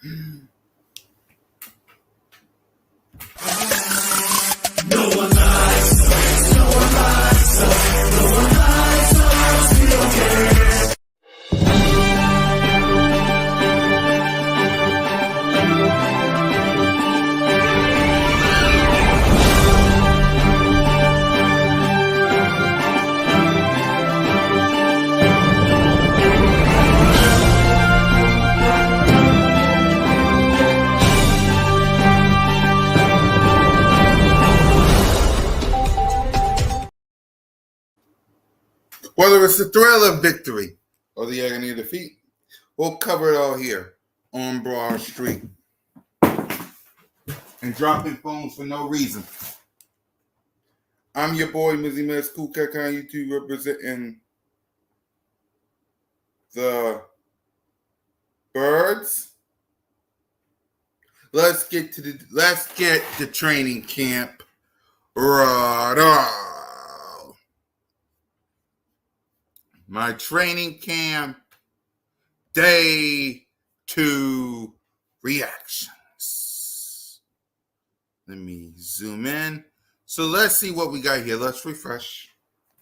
No one likes us. No one likes us. No one likes us. We don't care. Whether it's the thrill of victory or the agony of defeat, we'll cover it all here on Broad Street. And dropping phones for no reason. I'm your boy, Mizzy Mez, Cool Cat on YouTube, representing the Birds. Let's get the training camp right on. My training camp day 2 reactions. Let me zoom in. So let's see what we got here. Let's refresh.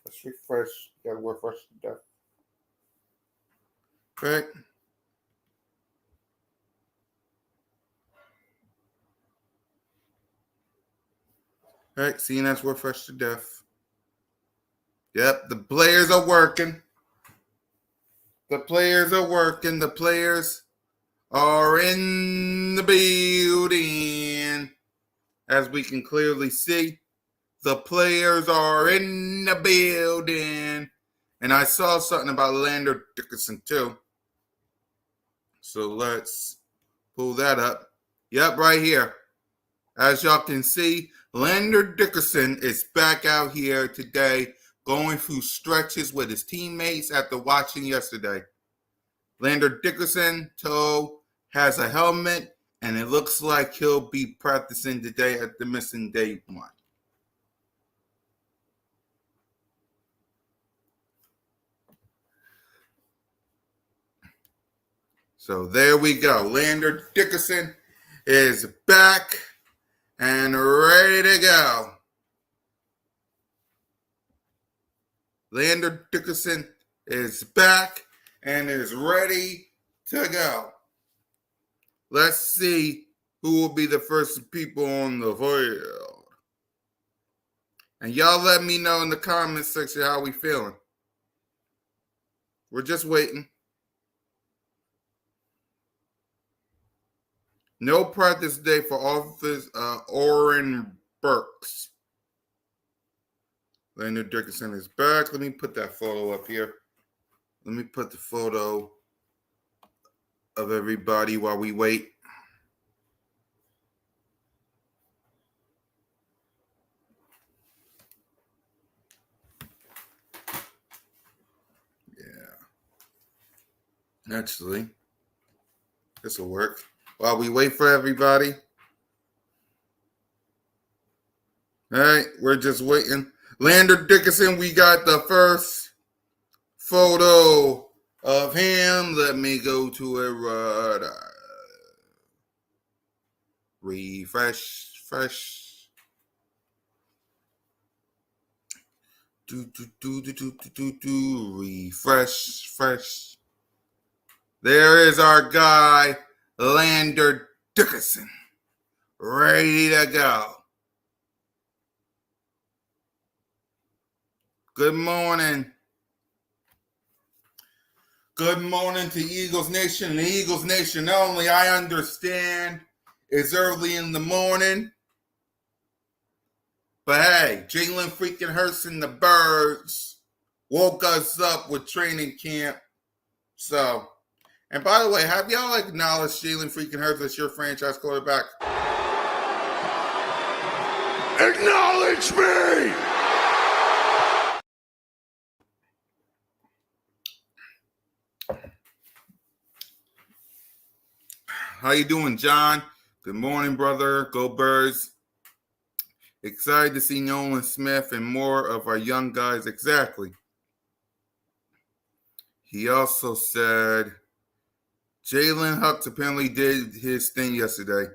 Gotta refresh to death. Okay. All right, seeing that's refresh to death. Yep, the players are working. The players are working. The players are in the building. As we can clearly see, the players are in the building. And I saw something about Lander Dickerson too. So let's pull that up. Yep, right here. As y'all can see, Lander Dickerson is back out here today going through stretches with his teammates after watching yesterday. Lander Dickerson toe has a helmet, and it looks like he'll be practicing today at the missing day 1. So there we go. Lander Dickerson is back and ready to go. Lander Dickerson is back and is ready to go. Let's see who will be the first people on the field. And y'all let me know in the comments section how we feeling. We're just waiting. No practice day for Oren Burks. Lander Dickerson is back. Let me put that photo up here. Let me put the photo of everybody while we wait. Yeah. Actually, this will work. While we wait for everybody. All right, we're just waiting. Lander Dickerson, we got the first photo of him. Let me go to it right. Refresh. Refresh. There is our guy, Lander Dickerson, ready to go. Good morning. Good morning to Eagles Nation and Eagles Nation only. I understand it's early in the morning. But hey, Jalen freaking Hurts and the Birds woke us up with training camp. So, and by the way, have y'all acknowledged Jalen freaking Hurts as your franchise quarterback? Acknowledge me! How you doing, John? Good morning, brother. Go Birds. Excited to see Nolan Smith and more of our young guys. Exactly. He also said Jalen Hurts apparently did his thing yesterday.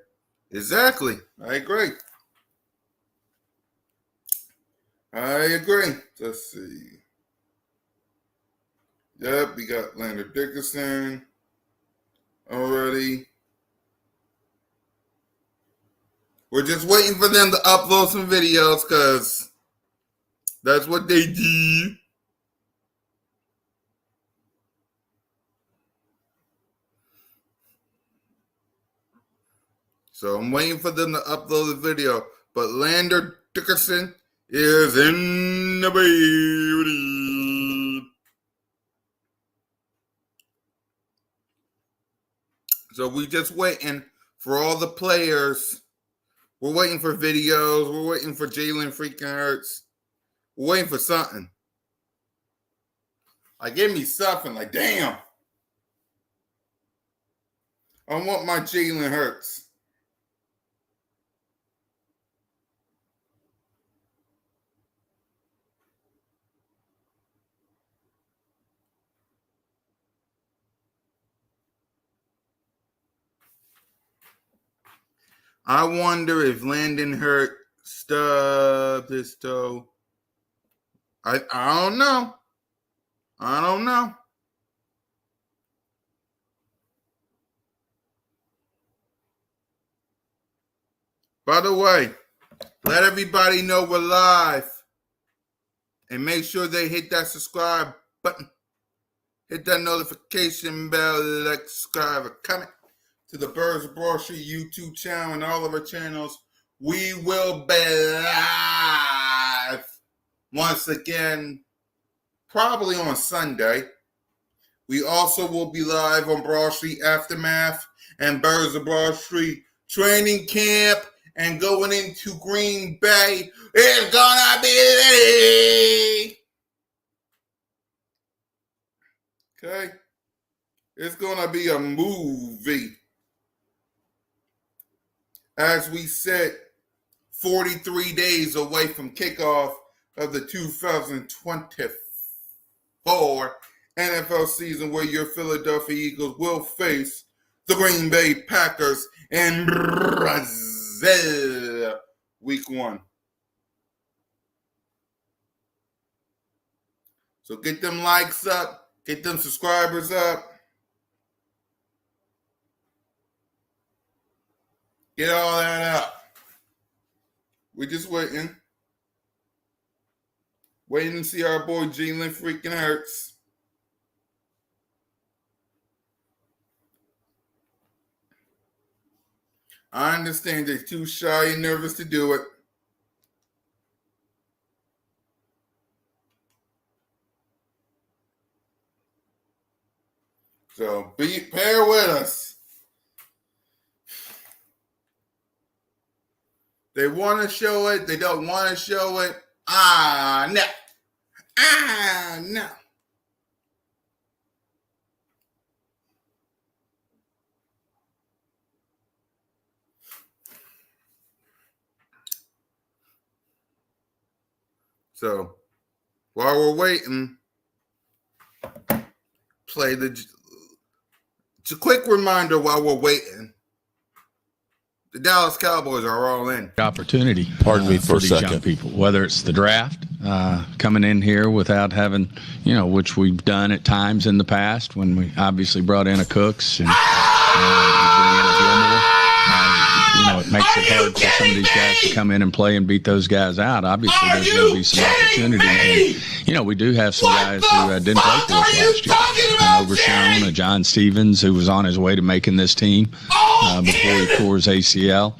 Exactly. I agree. Let's see. Yep, we got Landon Dickerson already. We're just waiting for them to upload some videos because that's what they do. So I'm waiting for them to upload the video. But Lander Dickerson is in the building. So we just waiting for all the players. We're waiting for videos. We're waiting for Jalen freaking Hurts. We're waiting for something. Like, give me something. Like, damn. I want my Jalen Hurts. I wonder if Landon Hurt stubbed his toe. I don't know. I don't know. By the way, let everybody know we're live. And make sure they hit that subscribe button. Hit that notification bell, like, subscribe, or comment to the Birds of Broad Street YouTube channel and all of our channels. We will be live once again, probably on Sunday. We also will be live on Broad Street Aftermath and Birds of Broad Street Training Camp and going into Green Bay. It's gonna be okay. It's gonna be a movie. As we sit 43 days away from kickoff of the 2024 NFL season, where your Philadelphia Eagles will face the Green Bay Packers in Brazil, week 1. So get them likes up, get them subscribers up. Get all that up. We're just waiting. Waiting to see our boy Jalen freaking Hurts. I understand they're too shy and nervous to do it. So bear with us. They want to show it. They don't want to show it. No. No. So while we're waiting, play the. It's a quick reminder while we're waiting. The Dallas Cowboys are all in. Opportunity. Pardon me for a these second. young people, whether it's the draft, coming in here without having, which we've done at times in the past when we obviously brought in a Cooks and we bring in a Gilmore. It makes it hard for some of these guys to come in and play and beat those guys out. Obviously, there's going to be some opportunity. And, we do have some guys who didn't play for us last year. Overshown, John Stevens, who was on his way to making this team before he tore his ACL.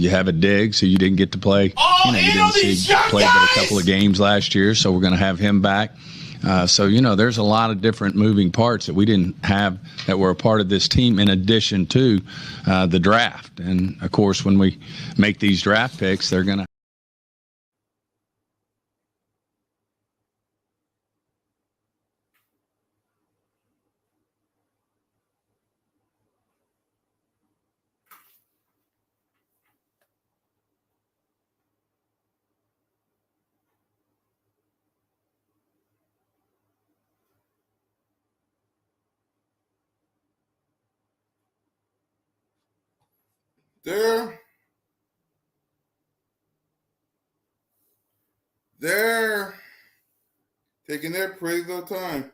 You have a Diggs who you didn't get to play. You didn't see play but a couple of games last year, so we're going to have him back. So there's a lot of different moving parts that we didn't have that were a part of this team in addition to the draft. And, of course, when we make these draft picks, they're going to They're they're taking their pretty little time.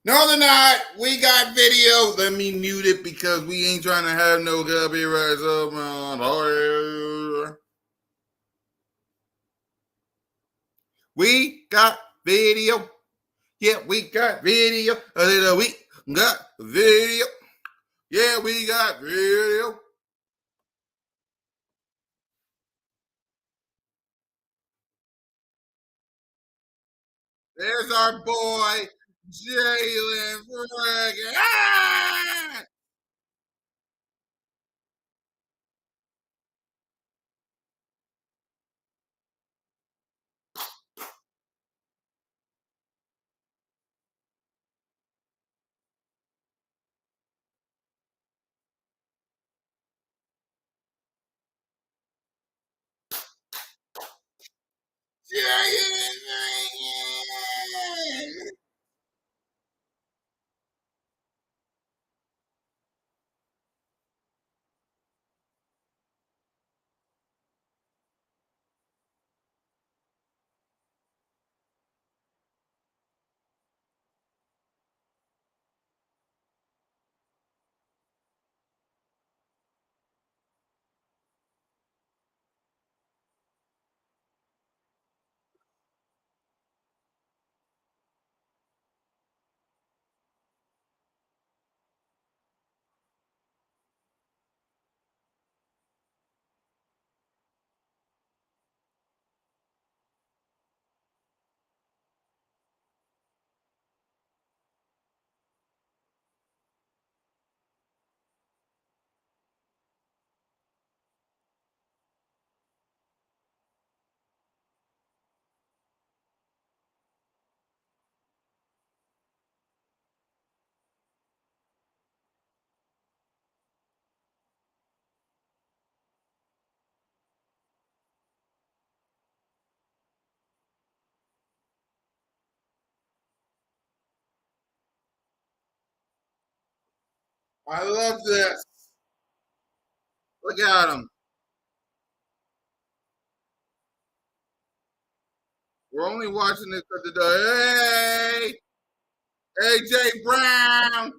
No, they're not. We got video. Let me mute it because we ain't trying to have no copyrights around here. We got video. Yeah, we got video. We got video. Yeah, we got video. There's our boy, Jalen Fragan. Ah! Jalen Fragan. I love this. Look at him. We're only watching this because of the AJ Brown.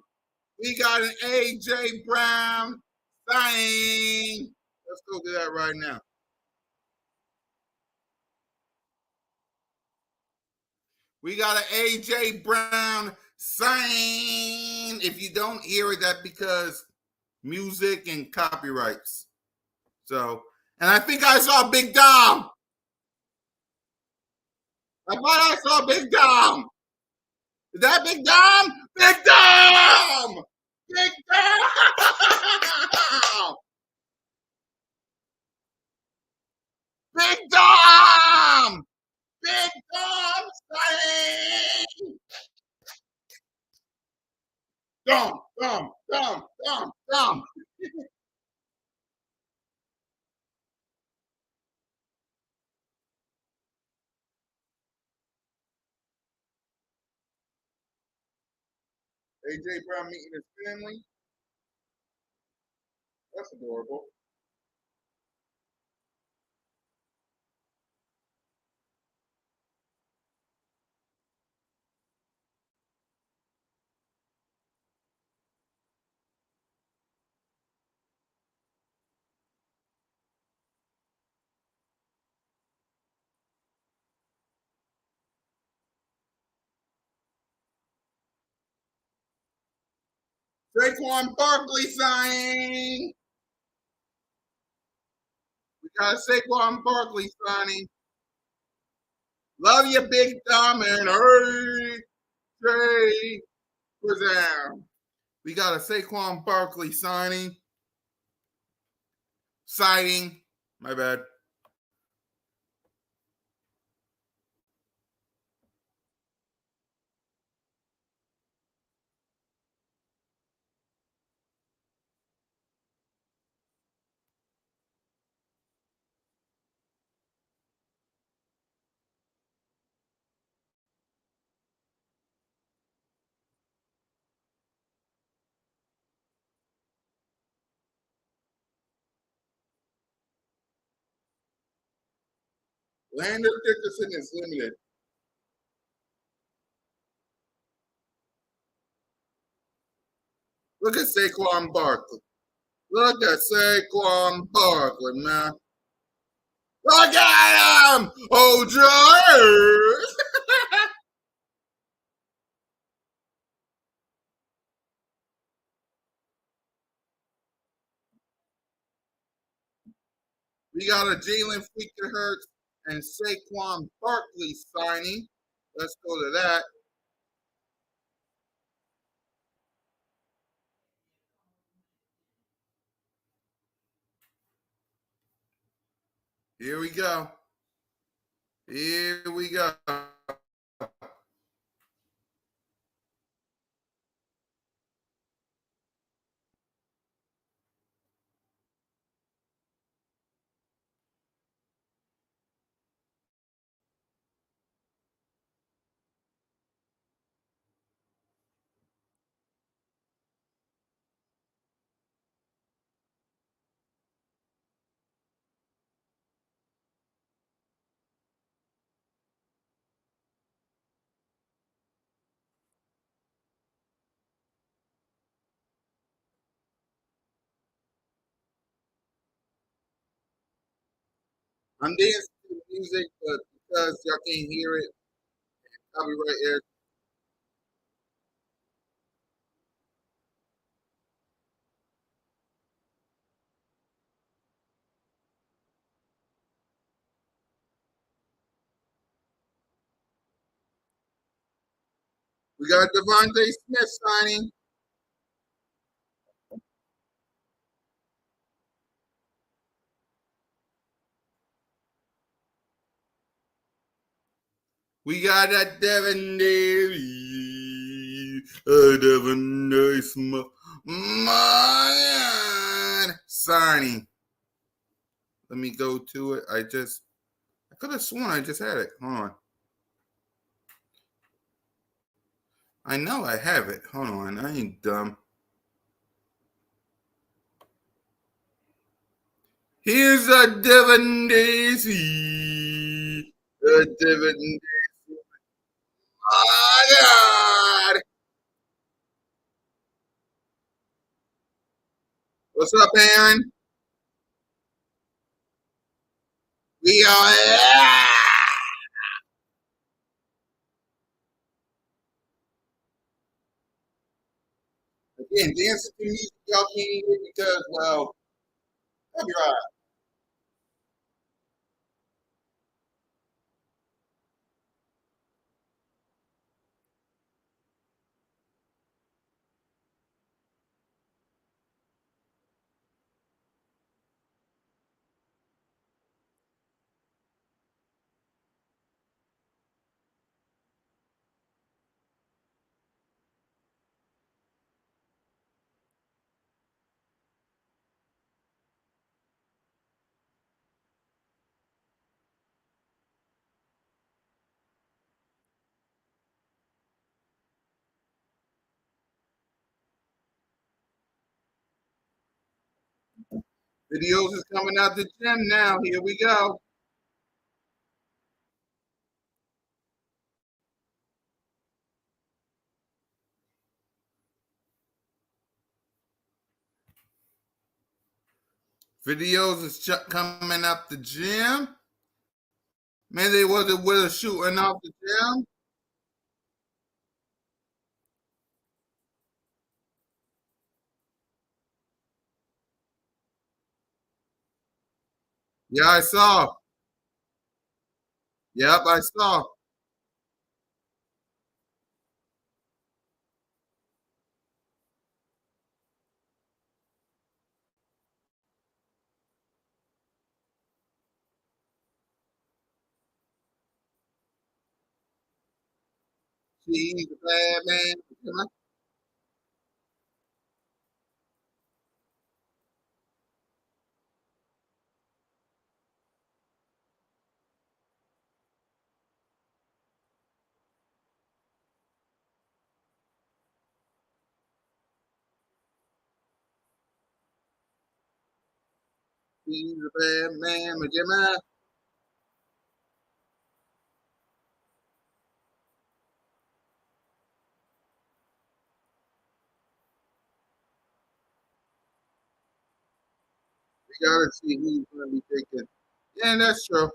We got an AJ Brown signing. Let's go do that right now. We got an AJ Brown sign. If you don't hear it, that's because music and copyrights. So, and I think I saw Big Dom. I thought I saw Big Dom. Is that Big Dom? Big Dom! Big Dom! Big Dom! Big Dom signing! Dom, Dom, Dom, Dom, Dom. AJ Brown meeting his family. That's adorable. Saquon Barkley signing. We got a Saquon Barkley signing. Love you, Big Dom, and Trey Brown. We got a Saquon Barkley signing. Sighting. My bad. Landon Dickerson is limited. Look at Saquon Barkley. Look at Saquon Barkley, man. Look at him! Oh, George! We got a Jalen Freaking Hurts and Saquon Barkley signing. Let's go to that. Here we go. Here we go. I'm dancing to the music, but because y'all can't hear it, I'll be right here. We got Devontae Smith signing. We got that Devin Davis. Devin Davis. Man. Signing. Let me go to it. I could have sworn I just had it. Hold on. I know I have it. Hold on. I ain't dumb. Here's a Devin Davis. Devin Davis. Oh, God. What's up, Aaron? We are. Again, dancing to music, y'all can't hear because, well, I'll be right. Videos is coming out the gym now. Here we go. Videos is coming out the gym. Man, they wasn't with us shooting off the gym. Yeah, I saw. Yep, I saw. He's a bad man. He's a bad man. Jimmy. We gotta see who's gonna be taking. Yeah, that's true.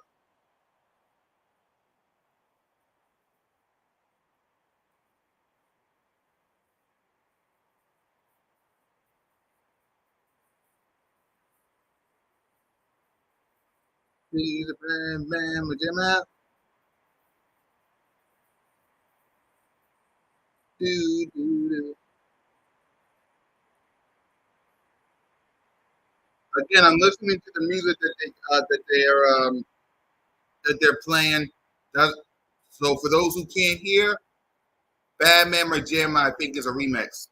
He's a bam, Jimmy. Do. Again, I'm listening to the music that they're playing. So for those who can't hear, Bad Mama Jamma, I think, is a remix.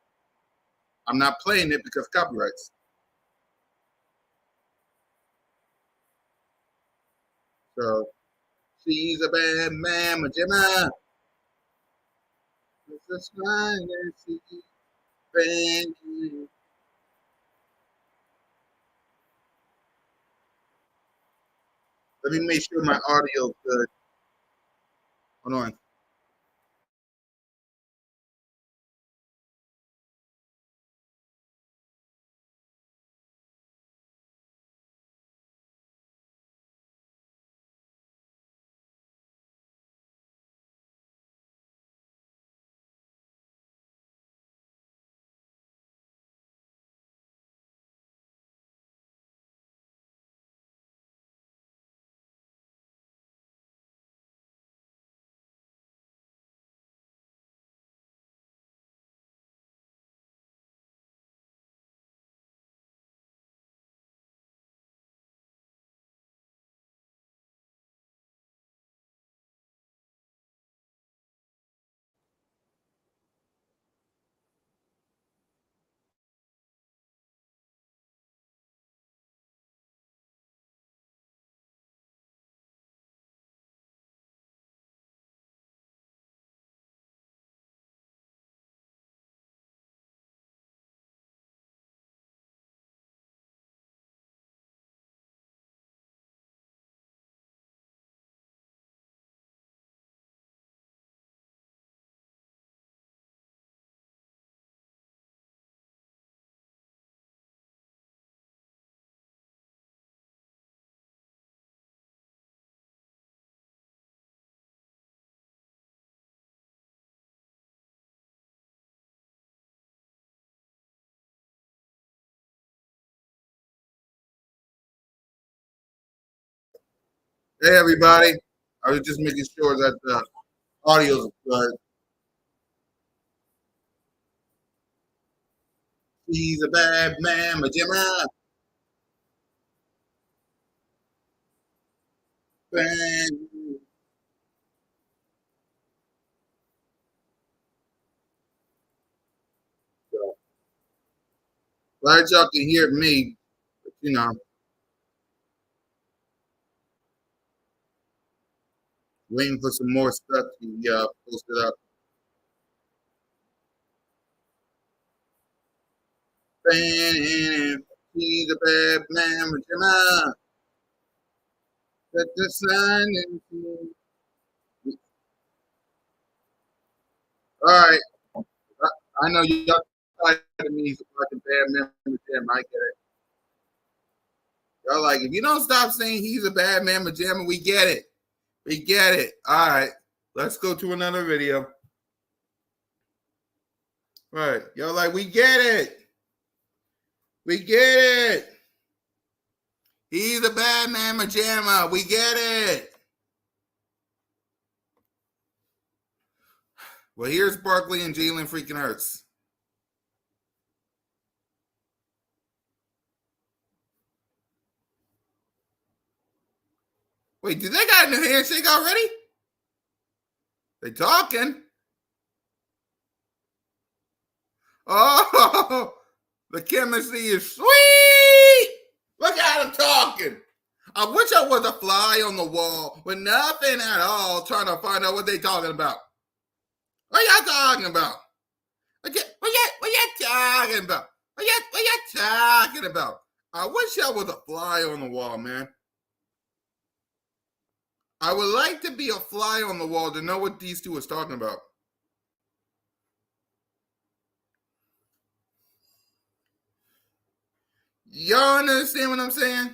I'm not playing it because copyrights. So she's a bad Mama Jamma. It's a fine and she band. Let me make sure my audio is good. Hold on. Hey, everybody. I was just making sure that the audio is good. She's a bad Mama Jamma. Band. So, glad y'all can hear me. But, waiting for some more stuff to be posted up. Band. She's a bad Mama Jamma. Let the sun in. All right. I know y'all tired of me fucking bad Mama Jamma. I get it. Y'all like, if you don't stop saying he's a bad Mama Jamma, we get it. We get it. All right. Let's go to another video. All right. Y'all like, we get it. We get it. He's a bad Mama Jamma. We get it. Well, here's Barkley and Jalen freaking Hurts. Wait, did they got a new handshake already? They talking. Oh, the chemistry is sweet. Look at them talking. I wish I was a fly on the wall with nothing at all trying to find out what they talking about. What y'all talking about? What you talking about? What you talking about? I wish I was a fly on the wall, man. I would like to be a fly on the wall to know what these two was talking about. Y'all understand what I'm saying?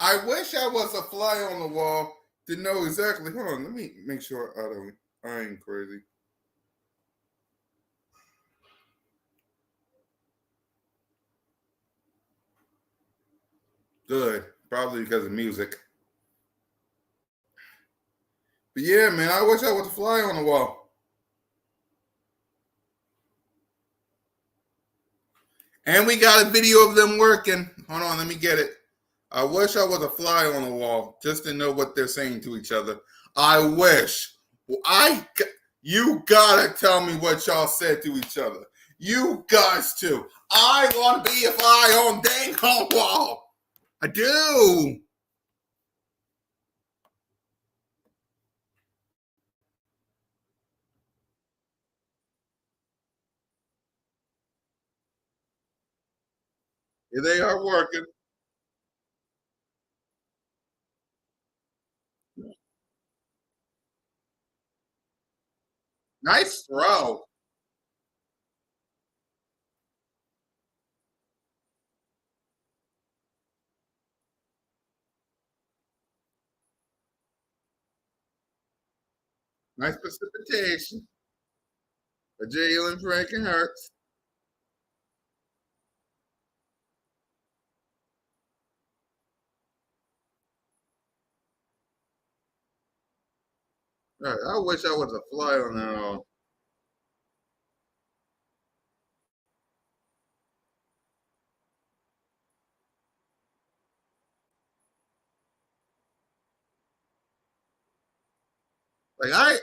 I wish I was a fly on the wall to know exactly. Hold on, let me make sure I ain't crazy. Good, probably because of music. But yeah, man, I wish I was a fly on the wall. And we got a video of them working. Hold on, let me get it. I wish I was a fly on the wall just to know what they're saying to each other. I wish. You gotta tell me what y'all said to each other. You guys too. I want to be a fly on dang on wall. I do. Here they are working. Nice throw. Nice precipitation. A Jalen Franken Hurts. I wish I was a fly on that all. I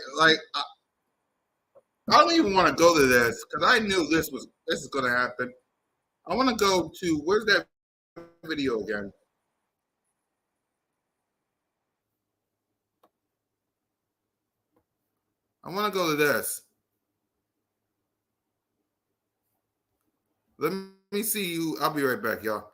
don't even want to go to this because I knew this is going to happen. I want to go to where's that video again? I want to go to this. Let me see you. I'll be right back, y'all.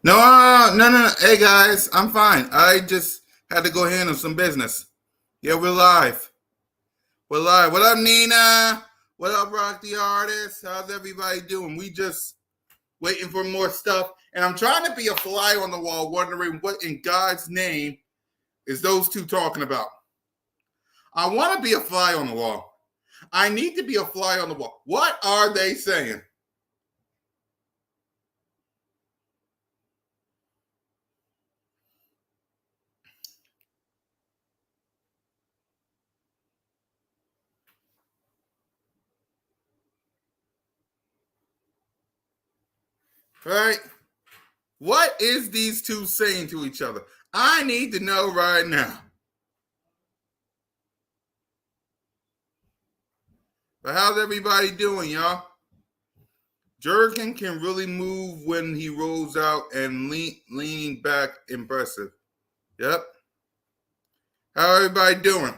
No. Hey guys, I'm fine. I just had to go handle some business. Yeah, we're live. We're live. What up, Nina? What up, Rock the Artist? How's everybody doing? We just waiting for more stuff. And I'm trying to be a fly on the wall, wondering what in God's name is those two talking about. I want to be a fly on the wall. I need to be a fly on the wall. What are they saying? Right? What is these two saying to each other? I need to know right now. But how's everybody doing, y'all? Jurgen can really move when he rolls out and leaning back impressive. Yep. How everybody doing?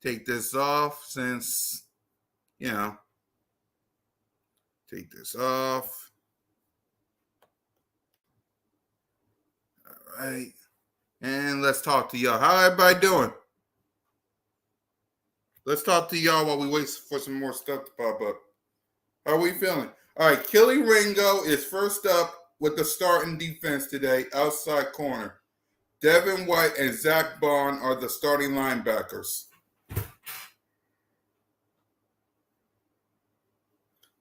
Take this off since, take this off. All right. And let's talk to y'all. How everybody doing? Let's talk to y'all while we wait for some more stuff to pop up. How are we feeling? All right, Kelly Ringo is first up with the starting defense today, outside corner. Devin White and Zach Bond are the starting linebackers.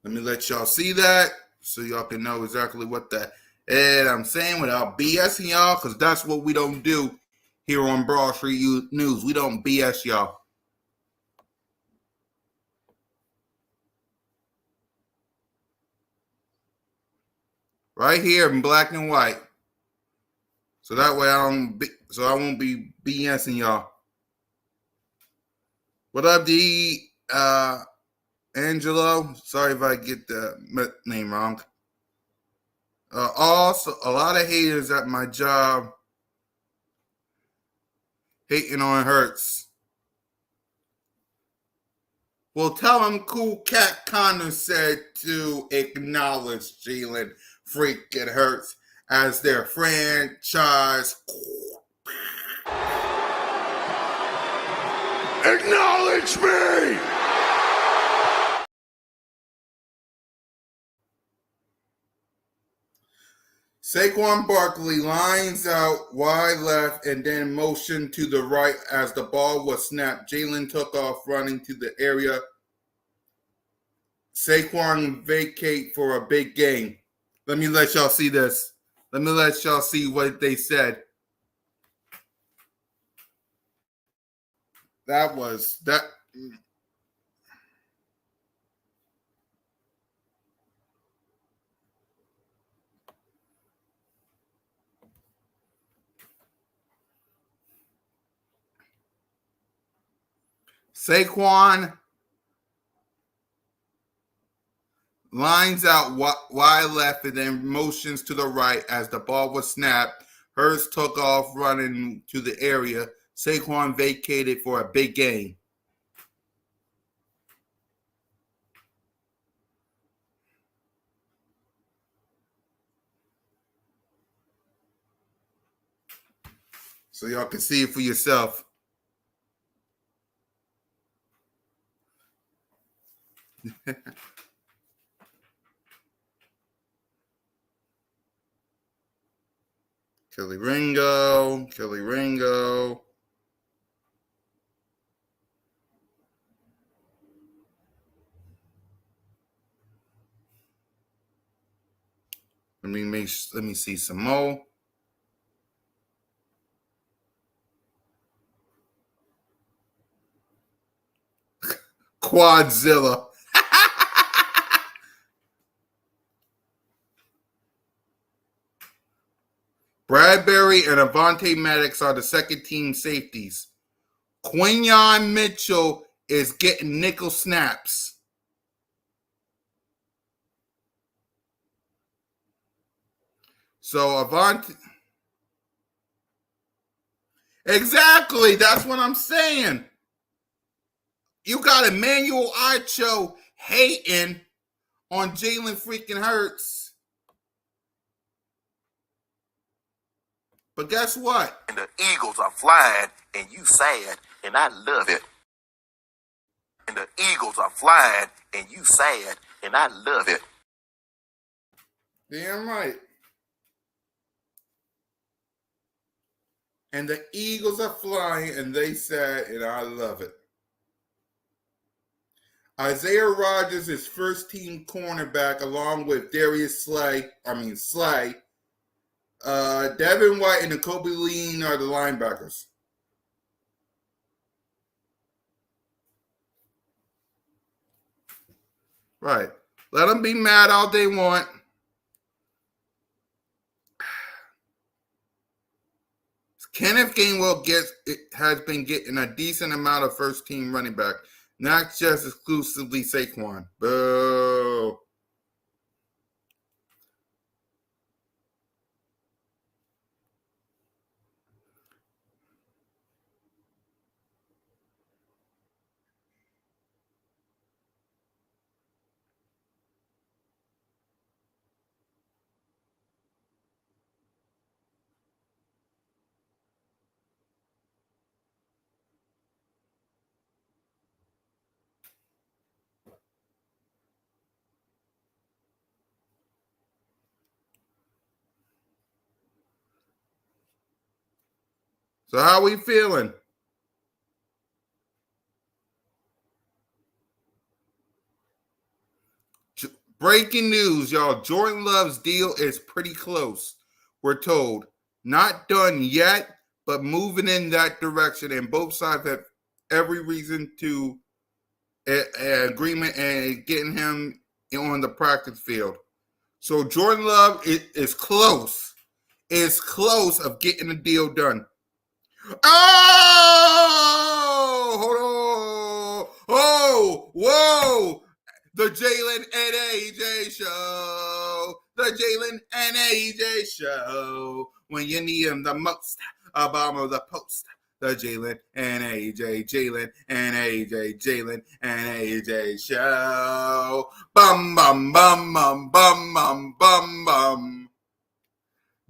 Let me let y'all see that so y'all can know exactly what the heck I'm saying without BSing y'all, because that's what we don't do here on Broad Street News. We don't BS y'all. Right here in black and white. So that way I won't be BSing y'all. What up, D? Angelo? Sorry if I get the name wrong. Also, a lot of haters at my job hating on Hurts. Well, tell him Cool Cat Connor said to acknowledge Jalen freaking Hurts as their franchise. Acknowledge me! Saquon Barkley lines out wide left and then motion to the right as the ball was snapped. Jalen took off running to the area. Saquon vacate for a big game. Let me let y'all see this. Let me let y'all see what they said. That was that. Saquon lines out wide left and then motions to the right as the ball was snapped. Hurts took off running to the area. Saquon vacated for a big game. So y'all can see it for yourself. Kelly Ringo. Let me see some more. Quadzilla. Bradbury and Avonte Maddox are the second team safeties. Quinyon Mitchell is getting nickel snaps. So Avonte. Exactly. That's what I'm saying. You got Emmanuel Acho hating on Jalen freaking Hurts. But guess what? And the Eagles are flying, and you sad, and I love it. And the Eagles are flying, and you sad, and I love it. Damn right. And the Eagles are flying, and they said, and I love it. Isaiah Rodgers is first team cornerback along with Darius Slay. Devin White and Kobe Lean are the linebackers. Right. Let them be mad all they want. Kenneth Gainwell has been getting a decent amount of first team running back, not just exclusively Saquon. Boo. So how we feeling? Breaking news, y'all. Jordan Love's deal is pretty close. We're told. Not done yet, but moving in that direction. And both sides have every reason to agreement and getting him on the practice field. So Jordan Love is close. Is close of getting the deal done. Oh, hold on. Oh, whoa. The Jalen and AJ show. The Jalen and AJ show. When you need him the most. Bottom of the post. The Jalen and AJ. Jalen and AJ. Jalen and AJ show. Bum, bum, bum, bum, bum, bum, bum, bum.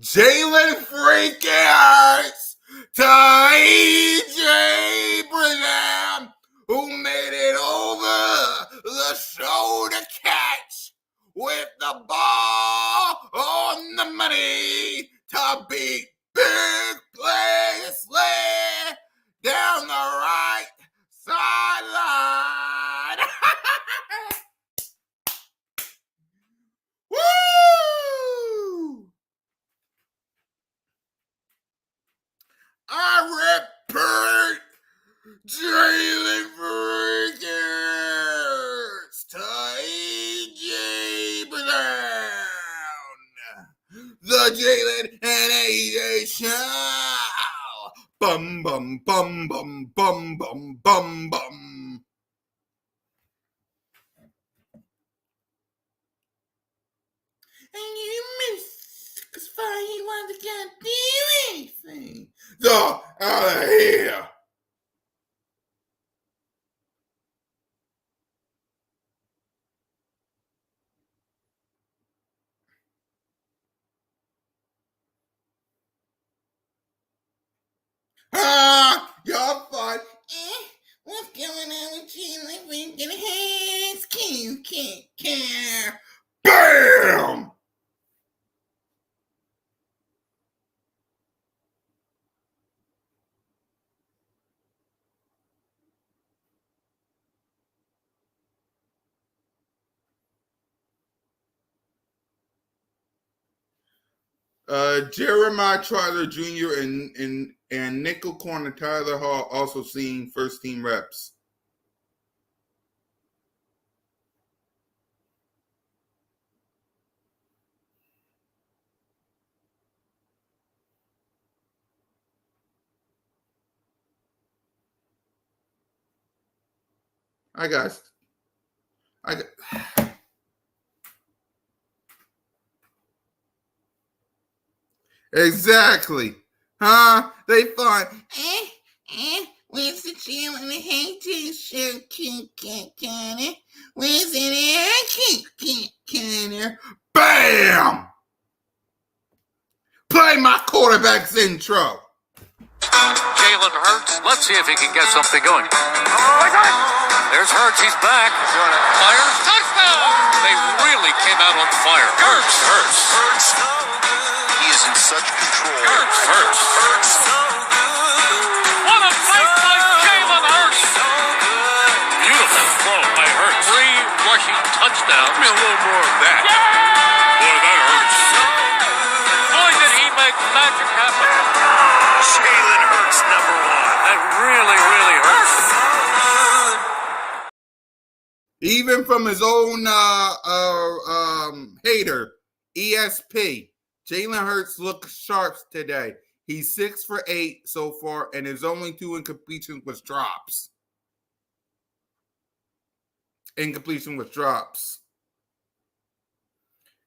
Jalen freaking hurts to AJ Brown, who made it over the shoulder catch with the ball on the money to beat big play Slay down the right sideline. Woo! I repeat, Jalen Freakers to AJ Brown. The Jalen and AJ show. Bum, bum, bum, bum, bum, bum, bum, bum. And you missed, because he wasn't going to do anything. So, out of here. Y'all fun. What's going on with you? We get hands, can't care. BAM! Jeremiah Trotter Jr. and nickel corner Tyler Hall also seeing first team reps. I got exactly. Huh? They fun. Where's the chill and the hate t-shirt? Where's it at? BAM! Play my quarterback's intro. Jalen Hurts. Let's see if he can get something going. There's Hurts. He's back. Fires. Touchdown. They really came out on fire. Hurts. He is in such control. Hurts. What a play by Jalen Hurts. Beautiful throw by Hurts. 3 rushing touchdowns. Give me a little more of that. Boy, that hurts. Boy, did he make magic happen. Jalen Hurts, number 1. That really, really hurts. Even from his own hater, ESP, Jalen Hurts looks sharp today. He's 6 for 8 so far, and his only 2 incompletions was drops. Incompletion with drops.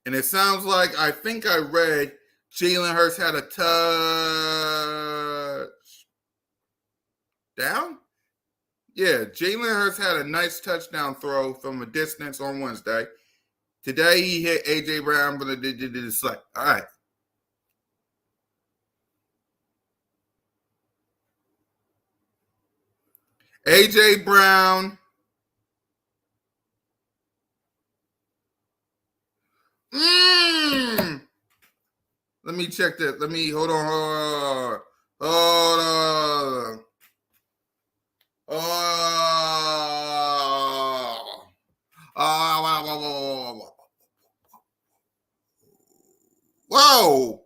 And it sounds like, I think I read, Jalen Hurts had a touchdown? Yeah, Jalen Hurts had a nice touchdown throw from a distance on Wednesday. Today he hit A.J. Brown, but it did the select. All right. A.J. Brown. Let me check that. Hold on. Whoa.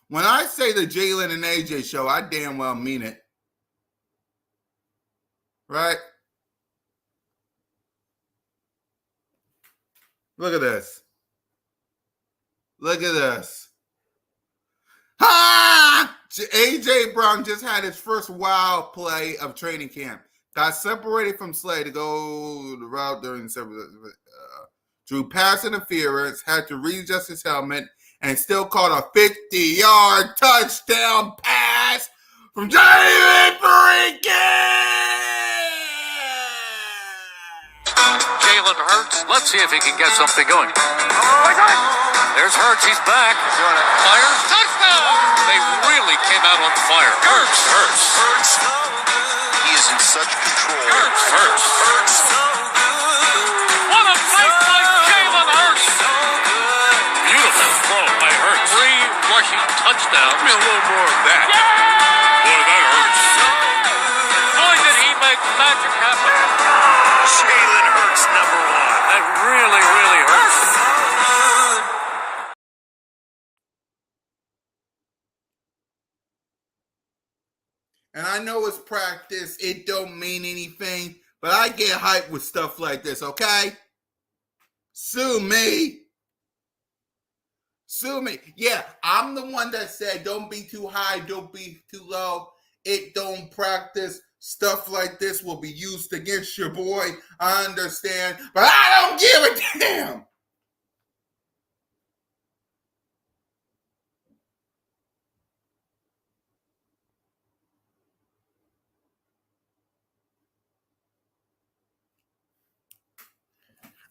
When I say the Jalen and AJ show, I damn well mean it. Right? Look at this. Look at this. Ha! A.J. Brown just had his first wild play of training camp. Got separated from Slay to go the route during drew pass interference, had to readjust his helmet, and still caught a 50-yard touchdown pass from Jalen Jalen Hurts. Let's see if he can get something going. There's Hurts. He's back. Fires. Touchdown. They really came out on fire. Hurts. He is in such control. Hurts. What a play by Jalen Hurts. Beautiful throw by Hurts. 3 rushing touchdowns. Give me a little more of that. Boy, that hurts. Boy, did he make magic happen. Jalen Hurts, number 1. That really, really hurts. And I know it's practice. It don't mean anything. But I get hyped with stuff like this, okay? Sue me. Yeah, I'm the one that said don't be too high, don't be too low. It don't practice. Stuff like this will be used against your boy. I understand. But I don't give a damn.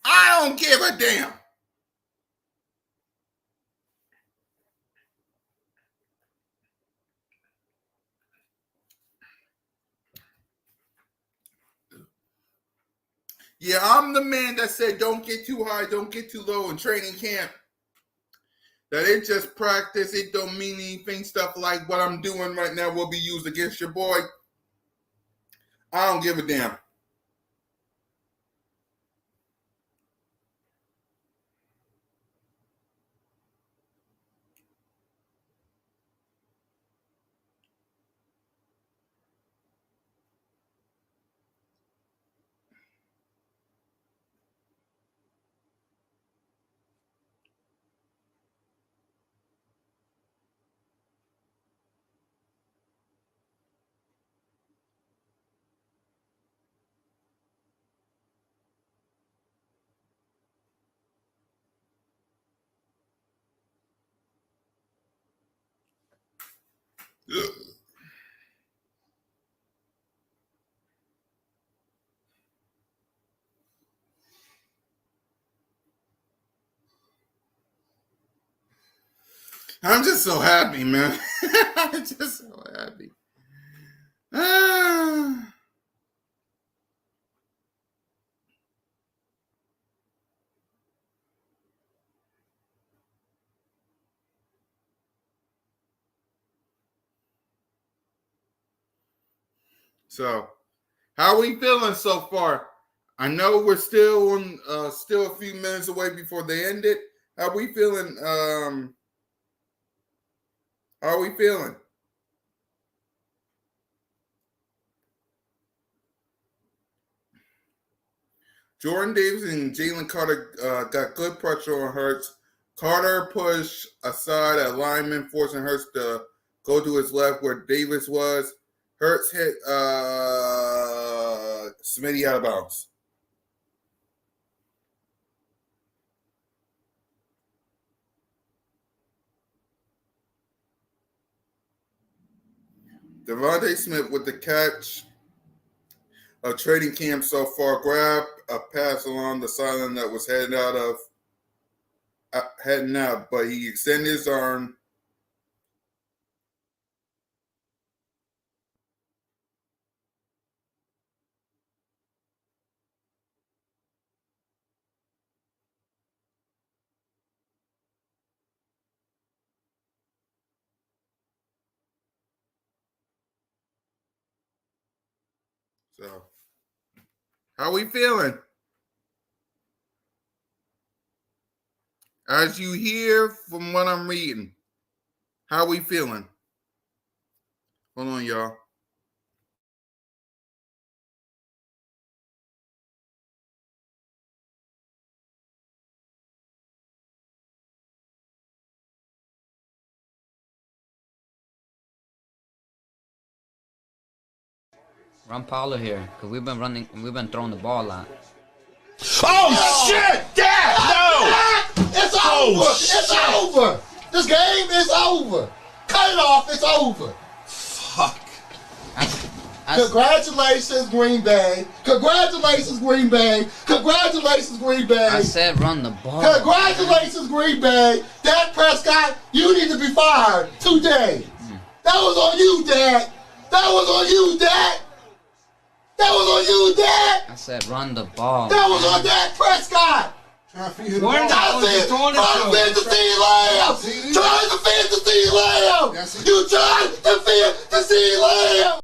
I don't give a damn. Yeah, I'm the man that said don't get too high, don't get too low in training camp. That it just practice, it don't mean anything. Stuff like what I'm doing right now will be used against your boy. I don't give a damn. Ugh. I'm just so happy, man. I'm just so happy. So, how are we feeling so far? I know we're still on, still a few minutes away before they end it. How are we feeling? How are we feeling? Jordan Davis and Jalen Carter got good pressure on Hurts. Carter pushed aside a lineman, forcing Hurts to go to his left where Davis was. Hurts hit Smitty out of bounds. Devontae Smith with the catch of trading camp so far, grabbed a pass along the sideline that was heading out, but he extended his arm. So, how we feeling? As you hear from what I'm reading, how we feeling? Hold on, y'all. Run Paulo here, because we've been throwing the ball a lot. Oh, shit! Dad! No! It's over! It's over! This game is over! Cut it off, it's over! Fuck. Congratulations, Green Bay! Congratulations, Green Bay! Congratulations, Green Bay! I said run the ball. Congratulations, Green Bay! Dak Prescott, you need to be fired today! That was on you, Dad! That was on you, Dad! That was on you, Dad! I said run the ball. That was on Dak Prescott! Trying to defend the CeeDee Lamb! Trying to defend the CeeDee Lamb! You trying to defend the CeeDee Lamb!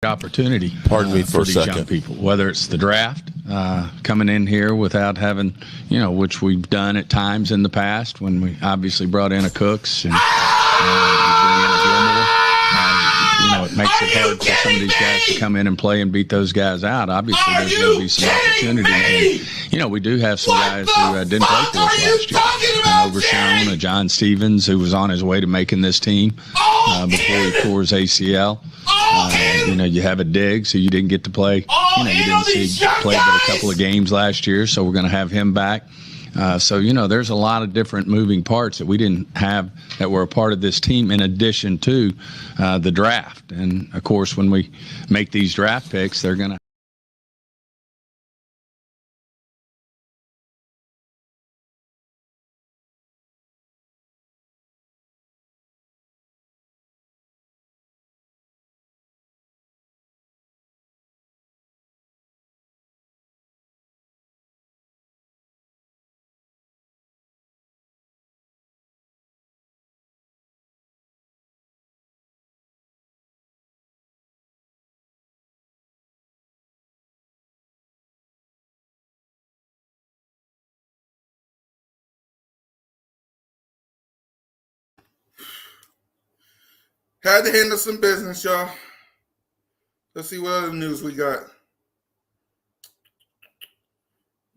Opportunity. Pardon me for a these young second. people, whether it's the draft, coming in here without having, which we've done at times in the past when we obviously brought in a Cooks and we bring in a Gilmore. It makes it hard for some of these guys to come in and play and beat those guys out. Obviously, there's going to be some opportunities. And, we do have some guys who didn't play for us last year. Overshown, John Stevens, who was on his way to making this team before he tore his ACL. You have a Diggs who you didn't get to play. You didn't see play but a couple of games last year, so we're going to have him back. There's a lot of different moving parts that we didn't have that were a part of this team in addition to the draft. And, of course, when we make these draft picks, they're going to Had to handle some business, y'all. Let's see what other news we got.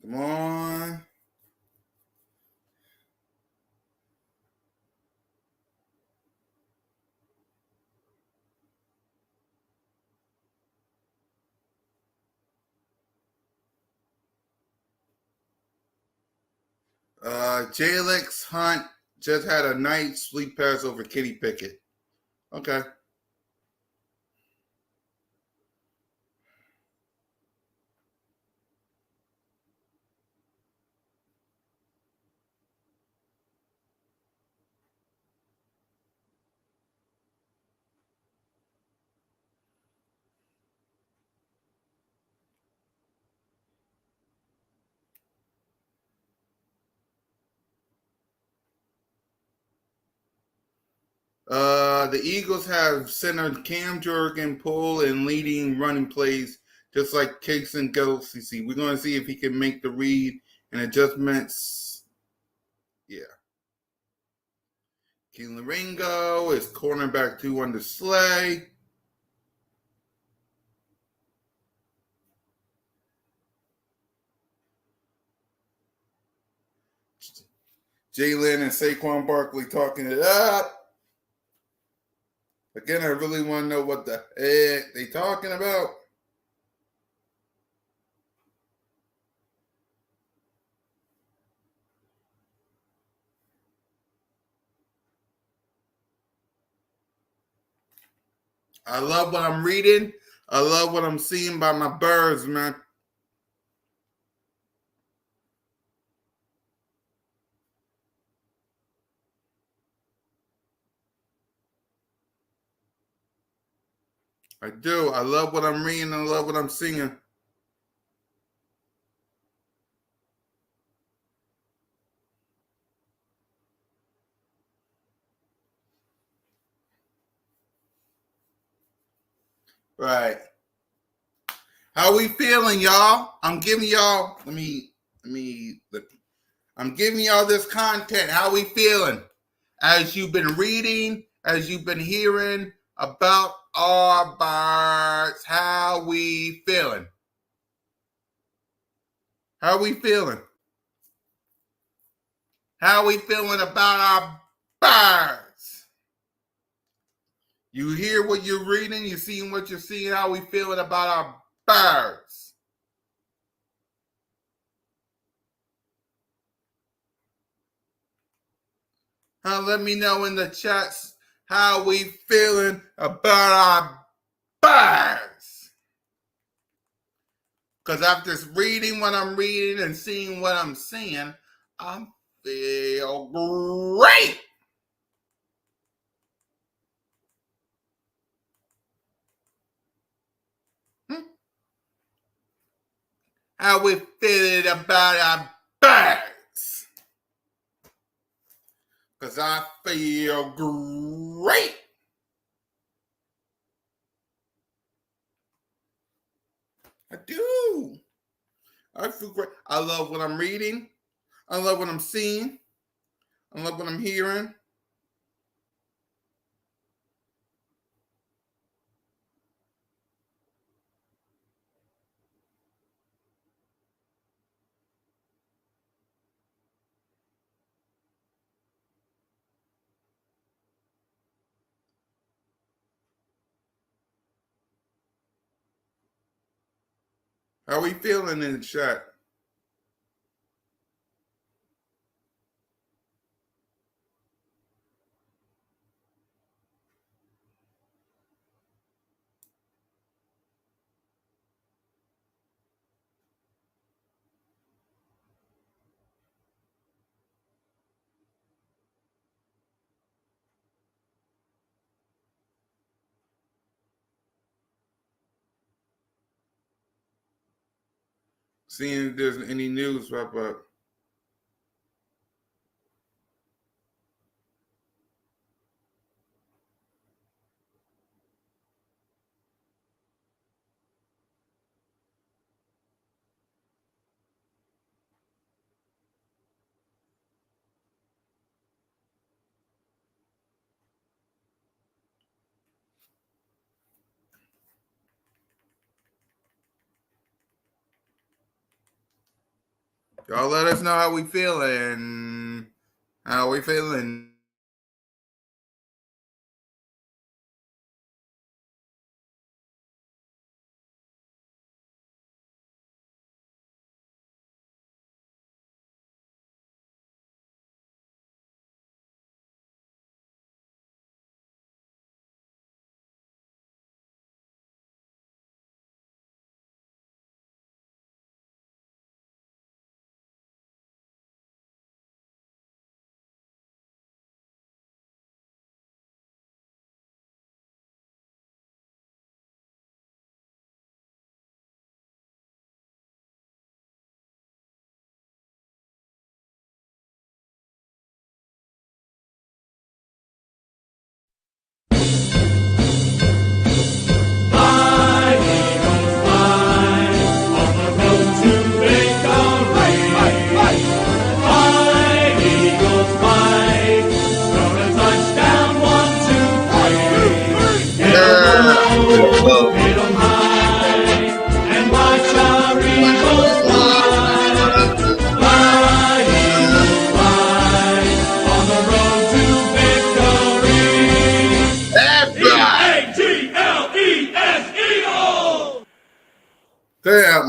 Come on. Jalex Hunt just had a nice sweet pass over Kenny Pickett. Okay. The Eagles have center Cam Jurgen pull and leading running plays, just like Case and Gosey. We're going to see if he can make the read and adjustments. Yeah. Keelan Ringo is cornerback 2 under Slay. Jalen and Saquon Barkley talking it up. Again, I really want to know what the heck they talking about. I love what I'm reading. I love what I'm seeing by my birds, man. I do. I love what I'm reading. I love what I'm seeing. Right. How we feeling, y'all? I'm giving y'all. I'm giving y'all this content. How we feeling? As you've been reading, as you've been hearing about our birds, how we feeling? How we feeling? How we feeling about our birds? You hear what you're reading, you seeing what you're seeing, how we feeling about our birds? Let me know in the chats how we feeling about our birds. Because after reading what I'm reading and seeing what I'm seeing, I feel great. How we feeling about our birds? Because I feel great. I do. I feel great. I love what I'm reading. I love what I'm seeing. I love what I'm hearing. How we feeling in the chat? Seeing if there's any news pop up. Y'all let us know how we feeling. How we feeling?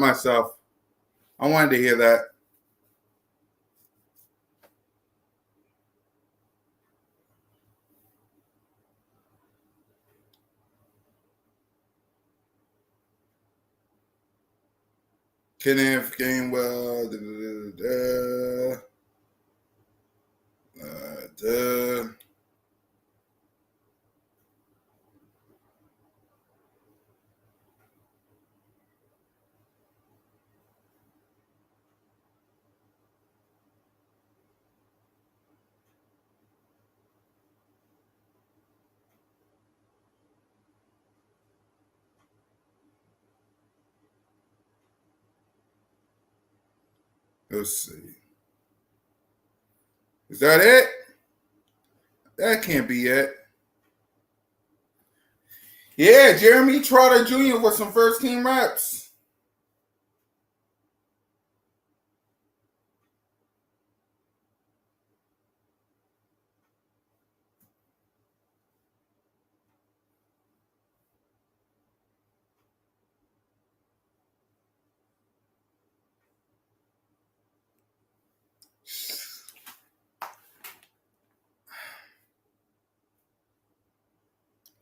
myself. I wanted to hear that. Kenneth Gainwell. Let's see. Is that it? That can't be it. Yeah, Jeremy Trotter Jr. with some first team reps.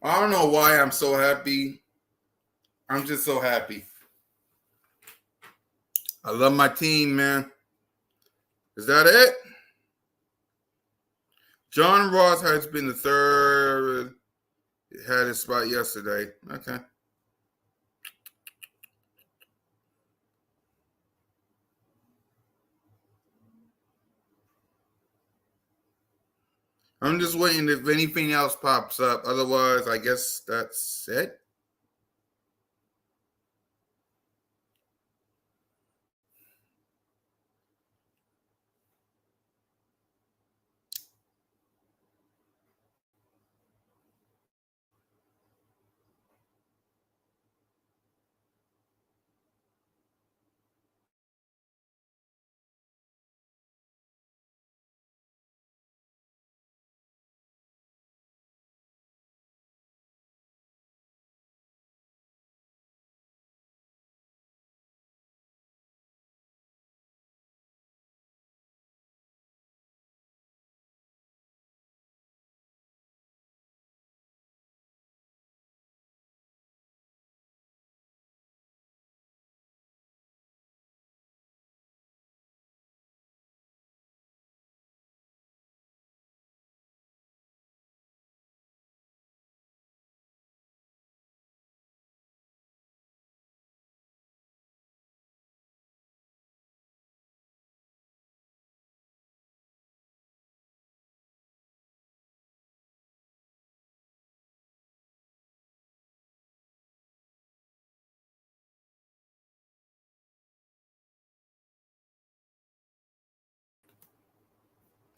I don't know why I'm so happy. I'm just so happy. I love my team, man. Is that it? John Ross has been the third. Had his spot yesterday. Okay. I'm just waiting if anything else pops up. Otherwise, I guess that's it.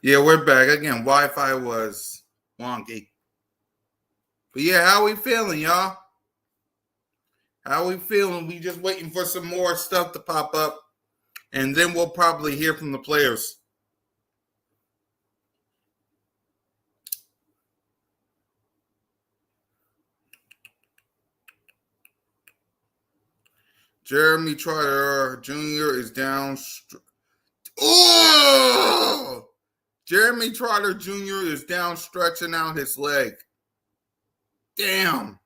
Yeah, we're back again. Wi-Fi was wonky. But yeah, how we feeling, y'all? How we feeling? We just waiting for some more stuff to pop up, and then we'll probably hear from the players. Jeremy Trotter Jr. is down. Oh! Jeremy Trotter Jr. is down stretching out his leg. Damn.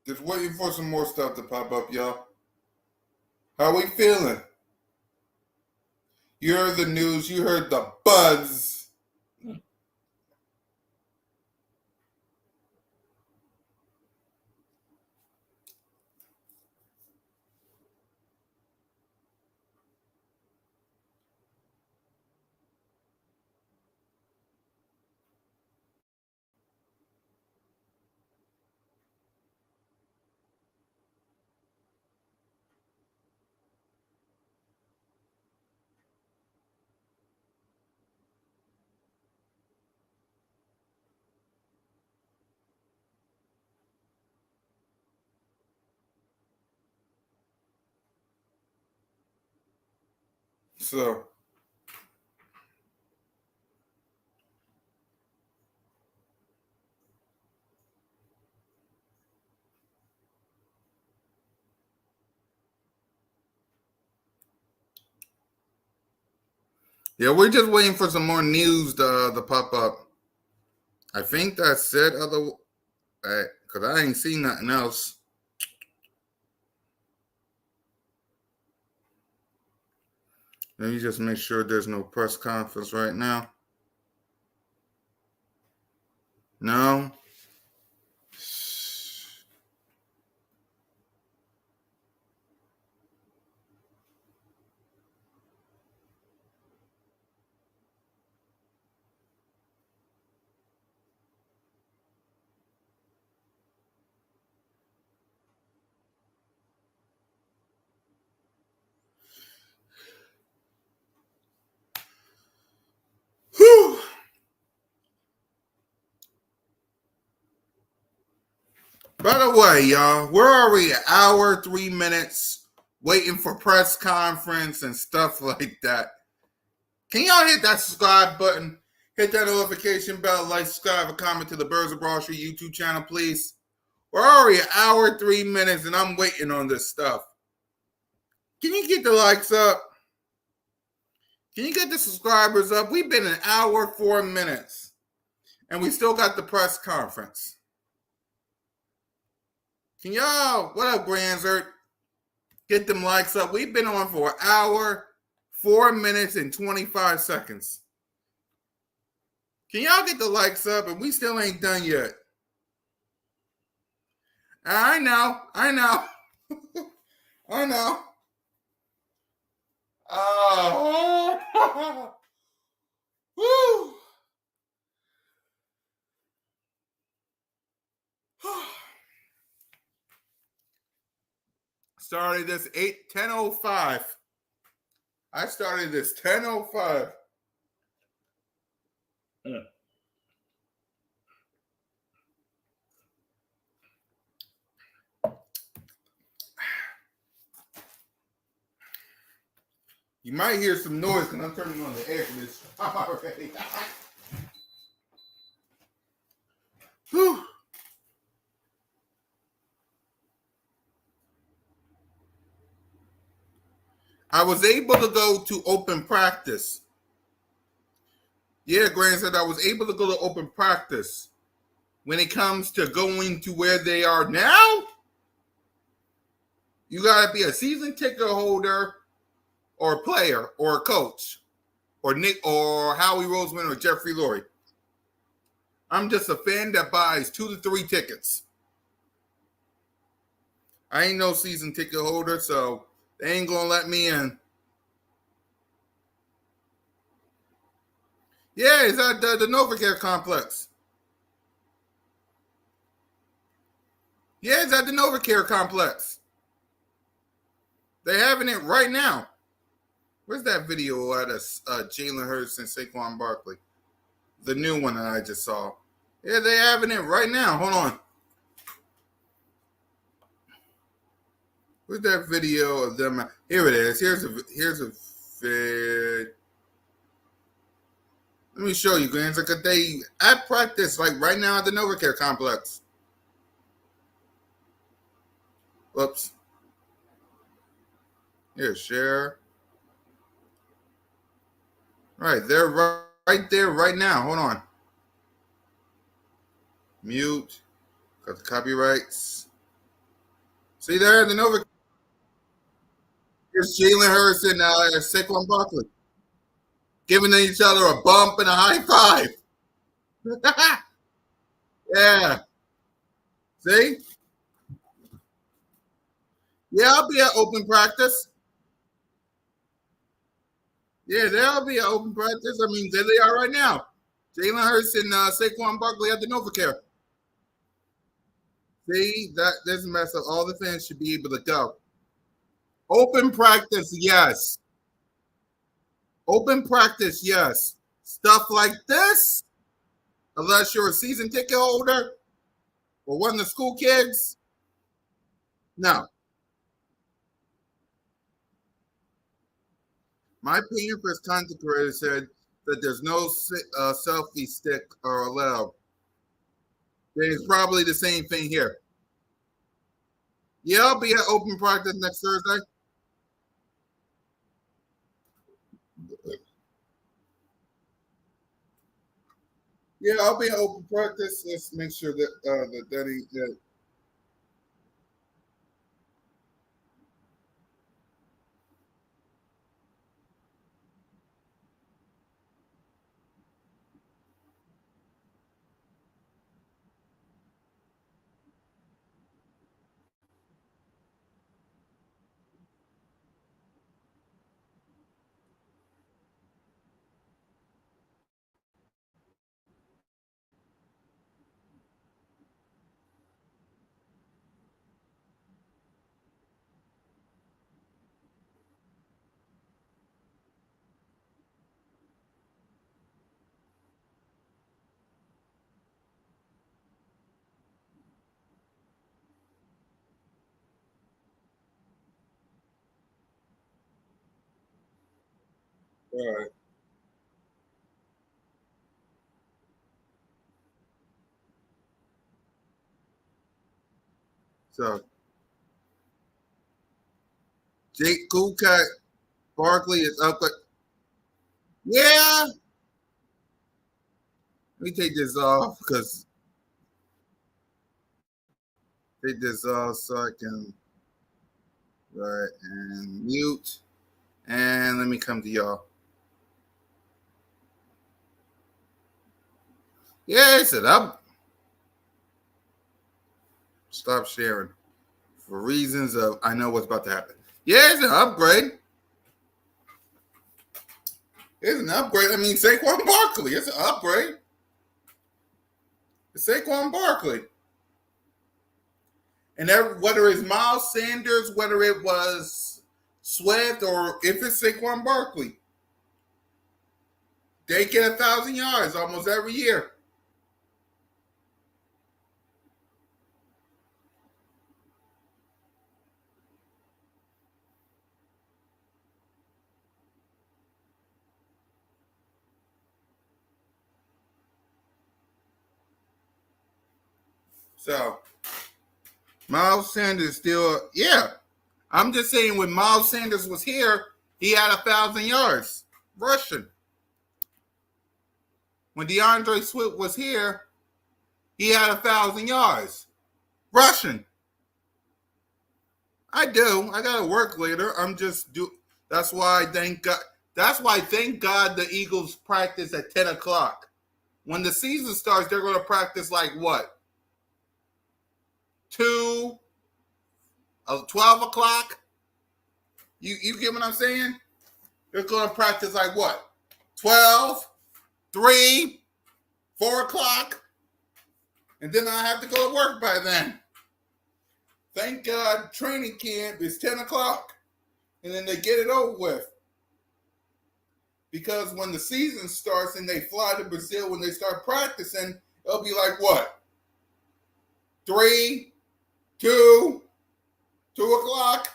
Just waiting for some more stuff to pop up, y'all. How we feeling? You heard the news. You heard the buzz. So. Yeah, we're just waiting for some more news to pop up. I think that's it. Because I ain't seen nothing else. Let me just make sure there's no press conference right now. No. Whew. By the way, y'all, where are we? An hour, 3 minutes, waiting for press conference and stuff like that. Can y'all hit that subscribe button? Hit that notification bell, like, subscribe, and comment to the Birds of Broad Street YouTube channel, please. We're already an hour, 3 minutes, and I'm waiting on this stuff. Can you get the likes up? Can you get the subscribers up? We've been an hour, 4 minutes, and we still got the press conference. Can y'all, what up, Granzert? Get them likes up. We've been on for an hour, 4 minutes, and 25 seconds. Can y'all get the likes up? And we still ain't done yet. I know. I know. Oh. Woo. Started this 10:05. I started this 10:05. You might hear some noise because I'm turning on the air conditioner already. Whew. I was able to go to open practice. Yeah, Grant said I was able to go to open practice. When it comes to going to where they are now, you got to be a season ticket holder or a player or a coach or Nick or Howie Roseman or Jeffrey Lurie. I'm just a fan that buys 2 to 3 tickets. I ain't no season ticket holder, so they ain't going to let me in. Yeah, it's at the NovaCare complex. Yeah, it's at the NovaCare complex. They're having it right now. Where's that video at Jalen Hurts and Saquon Barkley? The new one that I just saw. Yeah, they're having it right now. Hold on. Where's that video of them? Here it is. Here's a vid. Let me show you, Grants. Like they at practice, like right now at the NovaCare complex. Whoops. Here, share. Right, they're right there right now. Hold on. Mute. Got the copyrights. See there, the Nova. Here's Jalen Hurts and Saquon Barkley giving each other a bump and a high five. Yeah. See? Yeah, I'll be at open practice. Yeah, there'll be an open practice. I mean, there they are right now. Jalen Hurts and Saquon Barkley at the NovaCare. See, that this mess up. All the fans should be able to go. Open practice, yes. Open practice, yes. Stuff like this, unless you're a season ticket holder or one of the school kids, no. My opinion for his content creator said that there's no selfie stick or allowed. Then it's probably the same thing here. Yeah, I'll be at open practice next Thursday. Yeah, I'll be at open practice. Let's make sure that that ain't that. All right. So Jake Coolcat Barkley is up. Yeah. Let me take this off because take this off so I can right and mute. And let me come to y'all. Yeah, it's up. Stop sharing for reasons of I know what's about to happen. Yeah, it's an upgrade. It's an upgrade. I mean, Saquon Barkley. It's an upgrade. It's Saquon Barkley. And whether it's Miles Sanders, whether it was Swift, or if it's Saquon Barkley, they get 1,000 yards almost every year. So, Miles Sanders still, yeah. I'm just saying when Miles Sanders was here, he had 1,000 yards rushing. When DeAndre Swift was here, he had 1,000 yards rushing. I do. I gotta work later. I'm just do. That's why I thank God. That's why thank God the Eagles practice at 10 o'clock. When the season starts, they're gonna practice like what? 12 o'clock? You get what I'm saying? They're gonna practice like what? 12, 3, 4 o'clock. And then I have to go to work by then. Thank God training camp is 10 o'clock. And then they get it over with. Because when the season starts and they fly to Brazil, when they start practicing, it'll be like what? 3, 2 o'clock.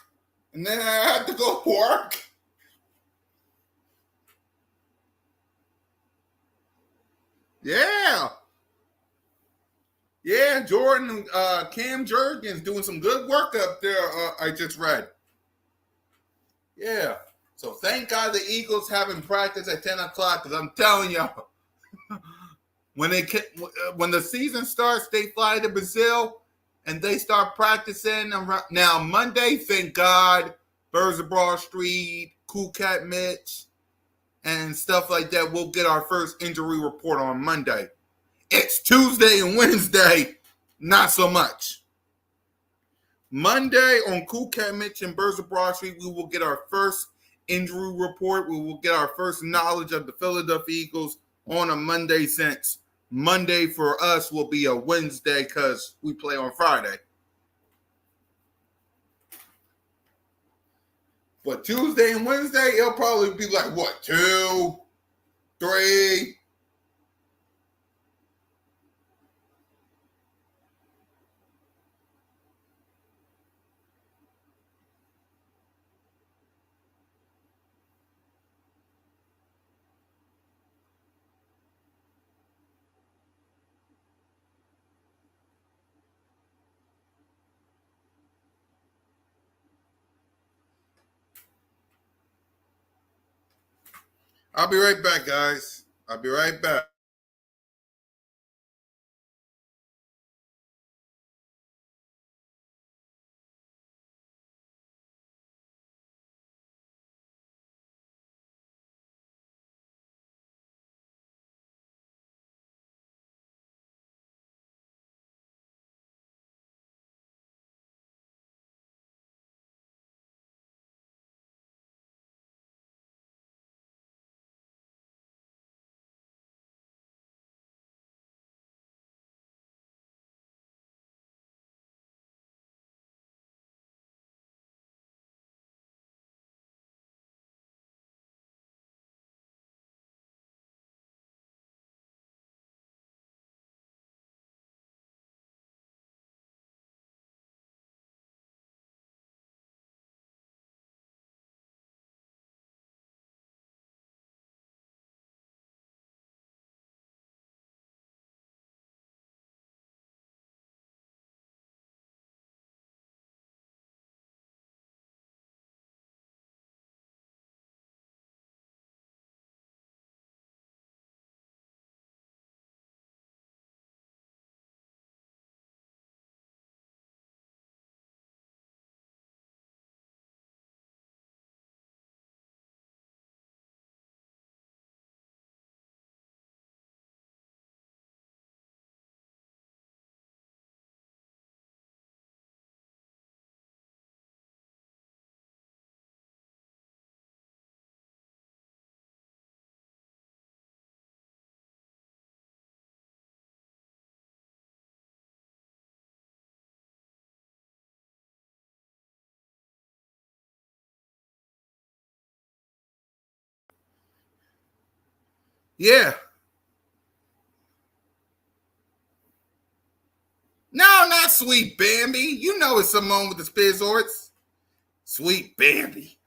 And then I have to go to work. Yeah. Yeah, Jordan, Cam Jurgens doing some good work up there, I just read. Yeah. So thank God the Eagles having practice at 10 o'clock because I'm telling y'all, when the season starts, they fly to Brazil and they start practicing. Now, Monday, thank God, Birds of Broad Street, Cool Cat Mitch, and stuff like that. We'll get our first injury report on Monday. It's Tuesday and Wednesday, not so much. Monday on Cool Cat Mitch and Birds of Broad Street, we will get our first injury report. We will get our first knowledge of the Philadelphia Eagles on a Monday, since Monday for us will be a Wednesday because we play on Friday. But Tuesday and Wednesday, it'll probably be like what, 2, 3. I'll be right back, guys. I'll be right back. Yeah. No, not Sweet Bambi. You know it's Simone with the Spizzorts. Sweet Bambi.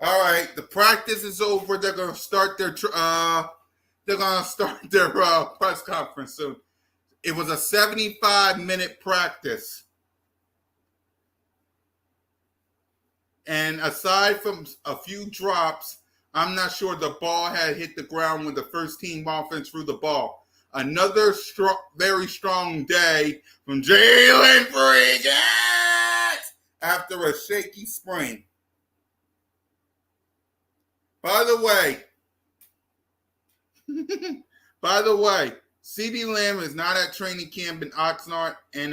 All right, the practice is over. They're gonna start their press conference soon. It was a 75-minute practice. And aside from a few drops, I'm not sure the ball had hit the ground when the first team offense threw the ball. Another very strong day from Jalen Frigate after a shaky sprain. By the way, CeeDee Lamb is not at training camp in Oxnard and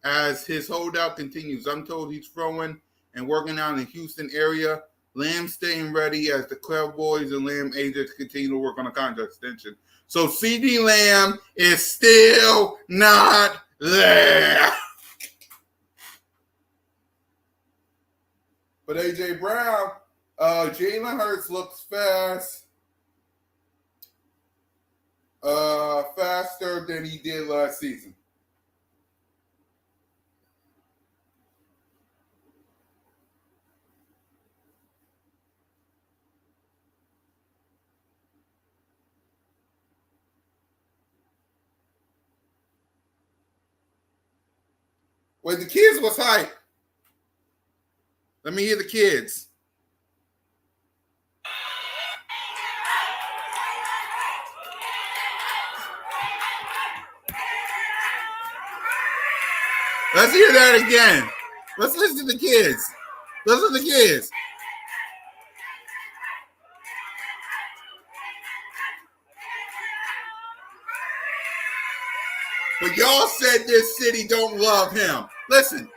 as his holdout continues. I'm told he's throwing and working out in the Houston area. Lamb staying ready as the Cowboys and Lamb agents continue to work on a contract extension. So CeeDee Lamb is still not there. But A.J. Brown, Jalen Hurts looks faster than he did last season. Wait, the kids was hype. Let me hear the kids. Let's hear that again. Let's listen to the kids. Listen to the kids. But y'all said this city don't love him. Listen.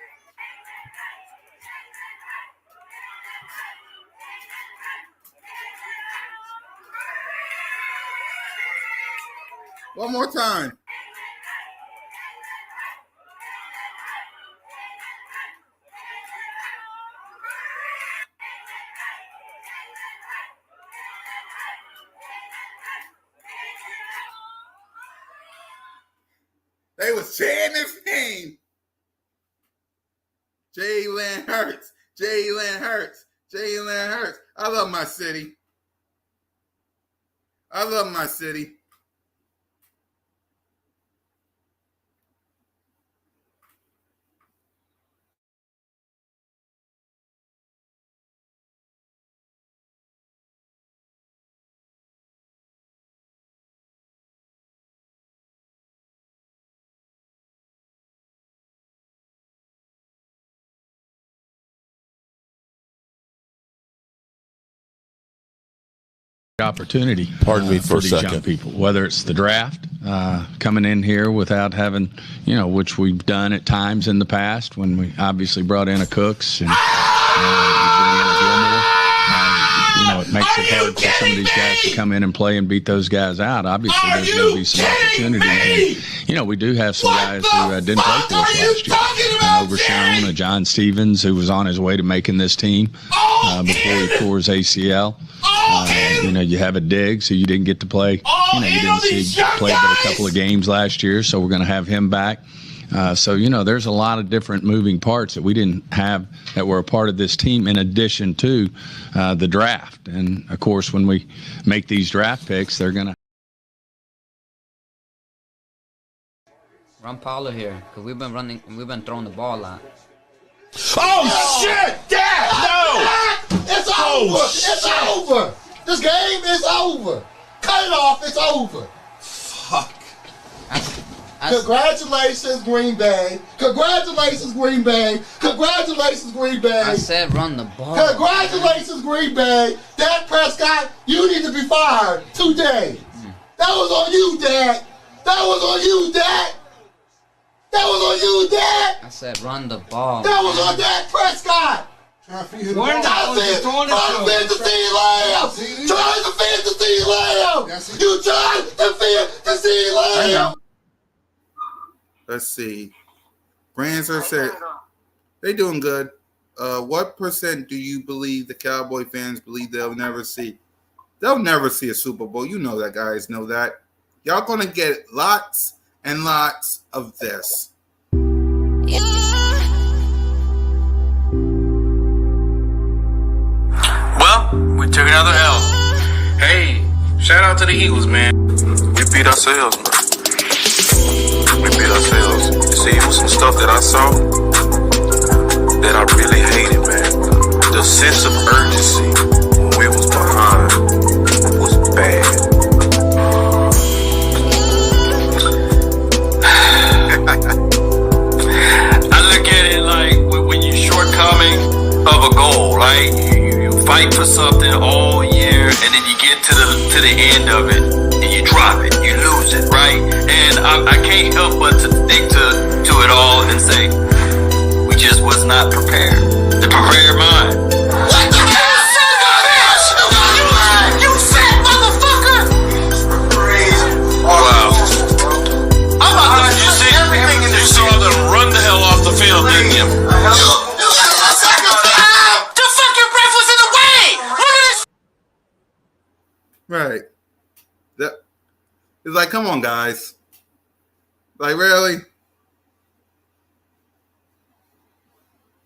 One more time. They was chanting his name. Jalen Hurts. Jalen Hurts. Jalen Hurts. I love my city. I love my city. Opportunity. Pardon me for a these young second. people, whether it's the draft, coming in here without having, which we've done at times in the past when we obviously brought in a Cooks and it makes it hard for some of these guys to come in and play and beat those guys out. Obviously, there's going to be some opportunities. And, we do have some guys who didn't play for us last year. Overshown, John Stevens, who was on his way to making this team before he tore his ACL. You have a Diggs who you didn't get to play. You didn't see play but a couple of games last year, so we're going to have him back. There's a lot of different moving parts that we didn't have that were a part of this team in addition to the draft. And, of course, when we make these draft picks, they're going to. Run Paulo here, because we've been throwing the ball a lot. Oh, shit! Dad! No! It's over! It's over! This game is over! Cut it off, it's over! Fuck. Congratulations, Green Bay! Congratulations, Green Bay! Congratulations, Green Bay! I said run the ball. Congratulations, Green Bay! Dak Prescott, you need to be fired today! That was on you, Dak! That was on you, Dak! That was on you, Dak! I said run the ball. That was on Dak Prescott! Trying to defend the CeeDee Lamb! Trying to defend the CeeDee Lamb! You trying to defend the CeeDee Lamb! Let's see. Branson said they doing good. What percent do you believe the Cowboy fans believe they'll never see? They'll never see a Super Bowl. You know that, guys know that. Y'all gonna get lots and lots of this. Well, we took another L. Hey, shout out to the Eagles, man. We beat ourselves, man. We beat ourselves. You see, it was some stuff that I saw that I really hated, man. The sense of urgency when we was behind was bad. I look at it like when you're shortcoming of a goal, right? You fight for something all year, and then you get to the end of it, and you drop it, you lose it, right? And I can't help but to think to it all and say, we just was not prepared. The prepared mind. You fat motherfucker! Wow. You see everything in this. You saw them run the hell off the field, didn't you? The fucking ref was in the way! Look at this! Right. It's like, come on, guys. Like, really?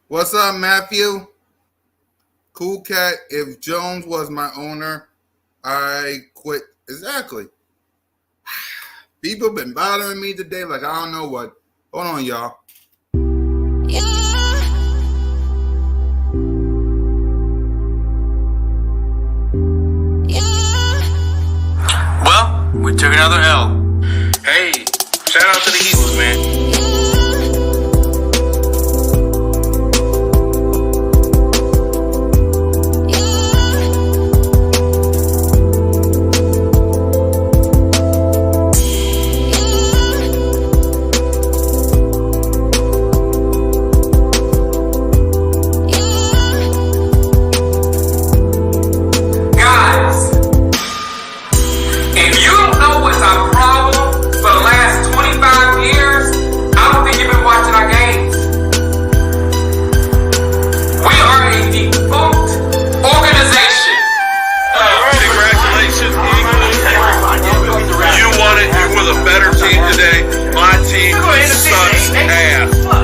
What's up, Matthew? Cool cat. If Jones was my owner, I quit. Exactly. People been bothering me today like I don't know what. Hold on, y'all. Well, we took another L. Hey, shout out to the Eagles, man.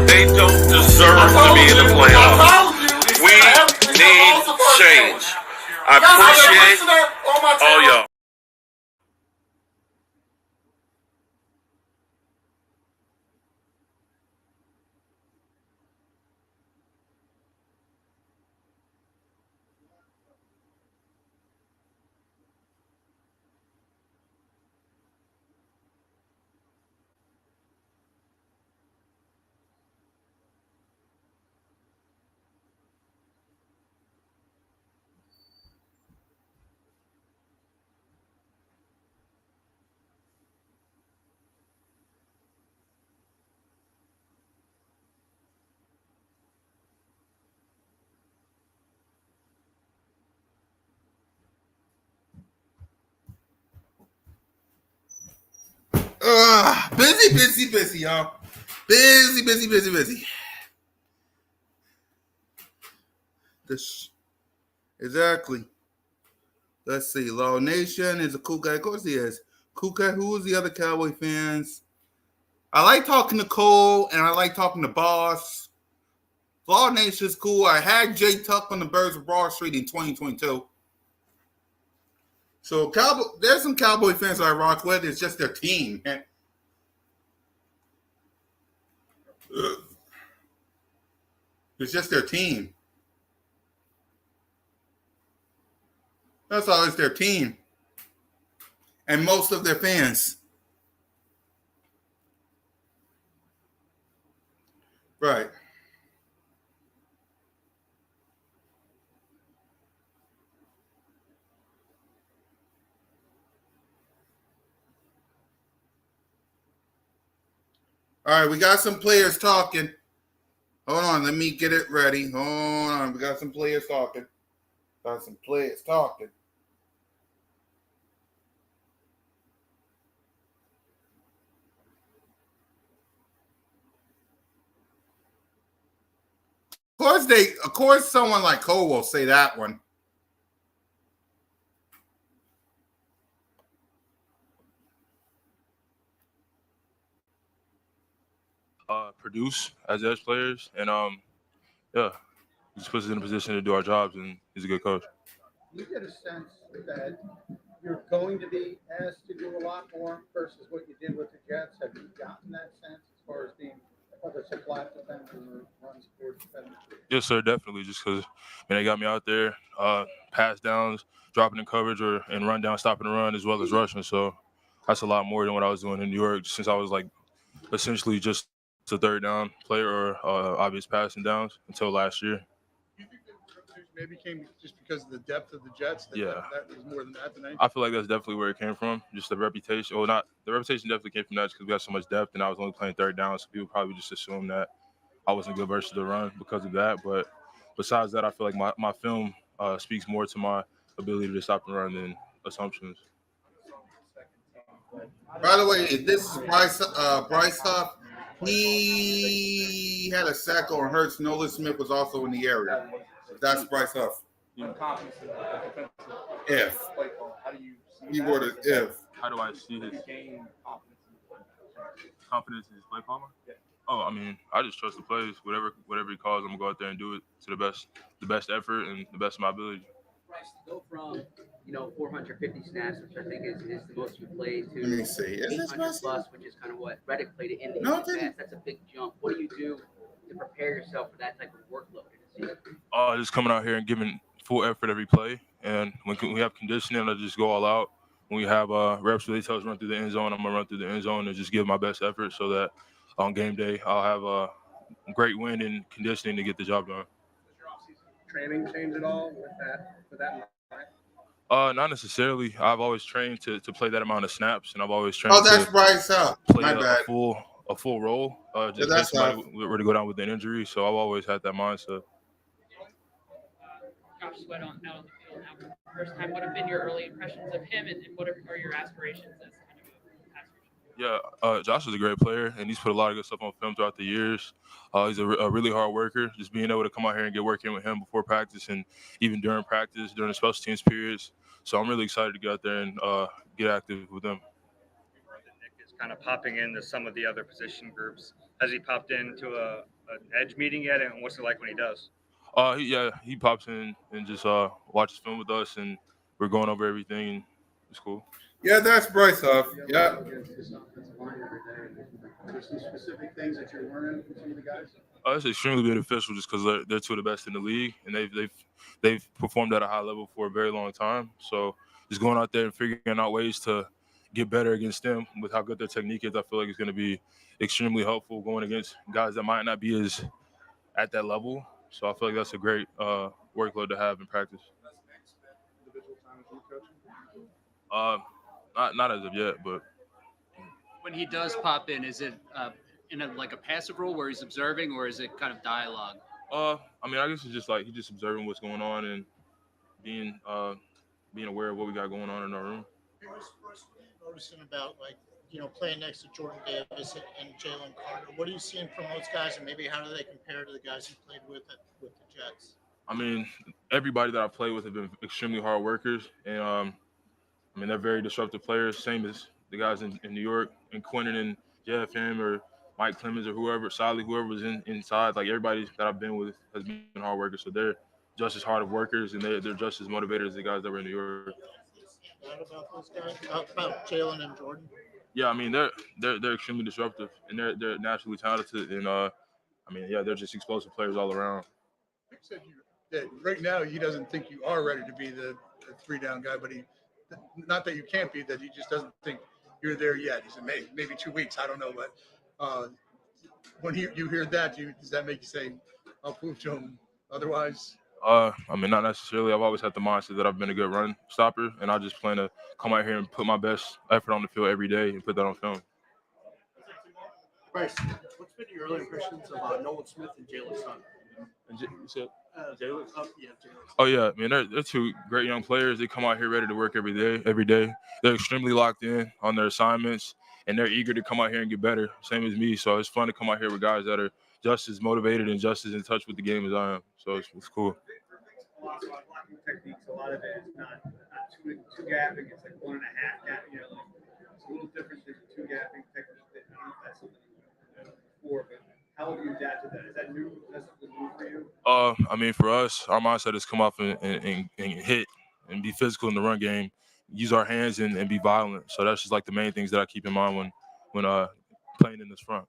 They don't deserve to be in the playoffs. We need I appreciate all y'all. Busy, y'all. Busy. Exactly. Let's see. Law Nation is a cool guy. Of course he is. Cool guy. Who is the other Cowboy fans? I like talking to Cole and I like talking to Boss. Law Nation is cool. I had Jay Tuck on the Birds of Broad Street in 2022. So there's some Cowboy fans I rock with. It's just their team. It's just their team. That's all. It's their team. And most of their fans. Right. All right, we got some players talking. Hold on, let me get it ready. Hold on, we got some players talking. Of course, someone like Cole will say that one. Produce as edge players, and yeah, he just puts us in a position to do our jobs, and he's a good coach. You get a sense that you're going to be asked to do a lot more versus what you did with the Jets. Have you gotten that sense as far as being whether it's a flat defender or run support defender? Yes, sir, definitely. Just because they got me out there, pass downs, dropping in coverage, and run down, stopping the run, as well as rushing. So that's a lot more than what I was doing in New York, since I was like essentially just a third down player or obvious passing downs until last year. Do you think that maybe came just because of the depth of the Jets? Yeah. That was more than that than anything? I feel like that's definitely where it came from. Just the reputation. Well, not the reputation definitely came from that because we got so much depth, and I was only playing third down, so people probably just assume that I wasn't good versus the run because of that. But besides that, I feel like my film speaks more to my ability to stop and run than assumptions. By the way, this is Bryce Huff. He had a sack on Hurts. Nolan Smith was also in the area. That's Bryce Huff. If. He wrote an if. How do I see his confidence in his play calling? Oh, I mean, I just trust the plays. Whatever he calls, I'm gonna go out there and do it to the best effort and the best of my ability. Bryce, to go from 450 snaps, which I think is the most you played, to Let me see. 800 plus, which is kind of what Reddick played it in the No, past. That's a big jump. What do you do to prepare yourself for that type of workload in the season? Just coming out here and giving full effort every play. And when we have conditioning, I just go all out. When we have reps where they tell us run through the end zone, I'm gonna run through the end zone and just give my best effort so that on game day I'll have a great win in conditioning to get the job done. Does your offseason training change at all with that in mind? Not necessarily. I've always trained to play that amount of snaps, and I've always trained. Oh, that's Bryce Huff. Play My bad. a full role. Just in Yeah, case somebody were to go down with an injury. So I've always had that mindset. Josh Sweat out on the field now for the first time. What have been your early impressions of him, and what are your aspirations as kind of a pass rusher? Yeah, Josh is a great player, and he's put a lot of good stuff on film throughout the years. He's a really hard worker. Just being able to come out here and get work in with him before practice and even during practice, during the special teams periods. So I'm really excited to get out there and get active with him. Nick is kind of popping into some of the other position groups. Has he popped into an edge meeting yet, and what's it like when he does? He pops in and just watches film with us, and we're going over everything, and it's cool. Yeah, that's Bryce Huff. Yeah. Against this offensive line every day. Are there some specific things that you're learning from some of the guys? It's extremely beneficial just because they're two of the best in the league, and they've performed at a high level for a very long time. So just going out there and figuring out ways to get better against them with how good their technique is, I feel like it's going to be extremely helpful going against guys that might not be as at that level. So I feel like that's a great workload to have in practice. Not as of yet, but When he does pop in, is it in a passive role where he's observing, or is it kind of dialogue? I guess it's just like he's just observing what's going on and being aware of what we got going on in our room. Noticing about playing next to Jordan Davis and Jalen Carter. What are you seeing from those guys, and maybe how do they compare to the guys you played with the Jets? Everybody that I played with have been extremely hard workers, and they're very disruptive players, same as the guys in New York, and Quentin and JFM or Mike Clemens or whoever, Solly, whoever was inside. Like everybody that I've been with has been hard workers, so they're just as hard of workers, and they're just as motivated as the guys that were in New York. About those guys, about Jalen and Jordan. Yeah, they're extremely disruptive, and they're naturally talented, and they're just explosive players all around. Nick said that right now he doesn't think you are ready to be the 3-down guy, but not that you can't be, that he just doesn't think you're there yet. He said maybe 2 weeks, I don't know, but when you hear that, does that make you say, I'll prove to him otherwise? Not necessarily. I've always had the mindset that I've been a good run stopper, and I just plan to come out here and put my best effort on the field every day and put that on film. Bryce, what's been your early impressions of Nolan Smith and Jalen Suggs? Jalen? Yeah, Jalen. Oh yeah, they're two great young players. They come out here ready to work every day. They're extremely locked in on their assignments, and they're eager to come out here and get better, same as me. So it's fun to come out here with guys that are just as motivated and just as in touch with the game as I am. So it's cool. A lot of blocking techniques, a lot of it is not two gapping, it's like 1.5 gap. It's a little different than two gapping technique. I don't know if that's something you've done before, but how have you adapted that? Is that new? That's something new for you? For us, our mindset is come off and hit and be physical in the run game, use our hands and be violent. So that's just like the main things that I keep in mind when playing in this front.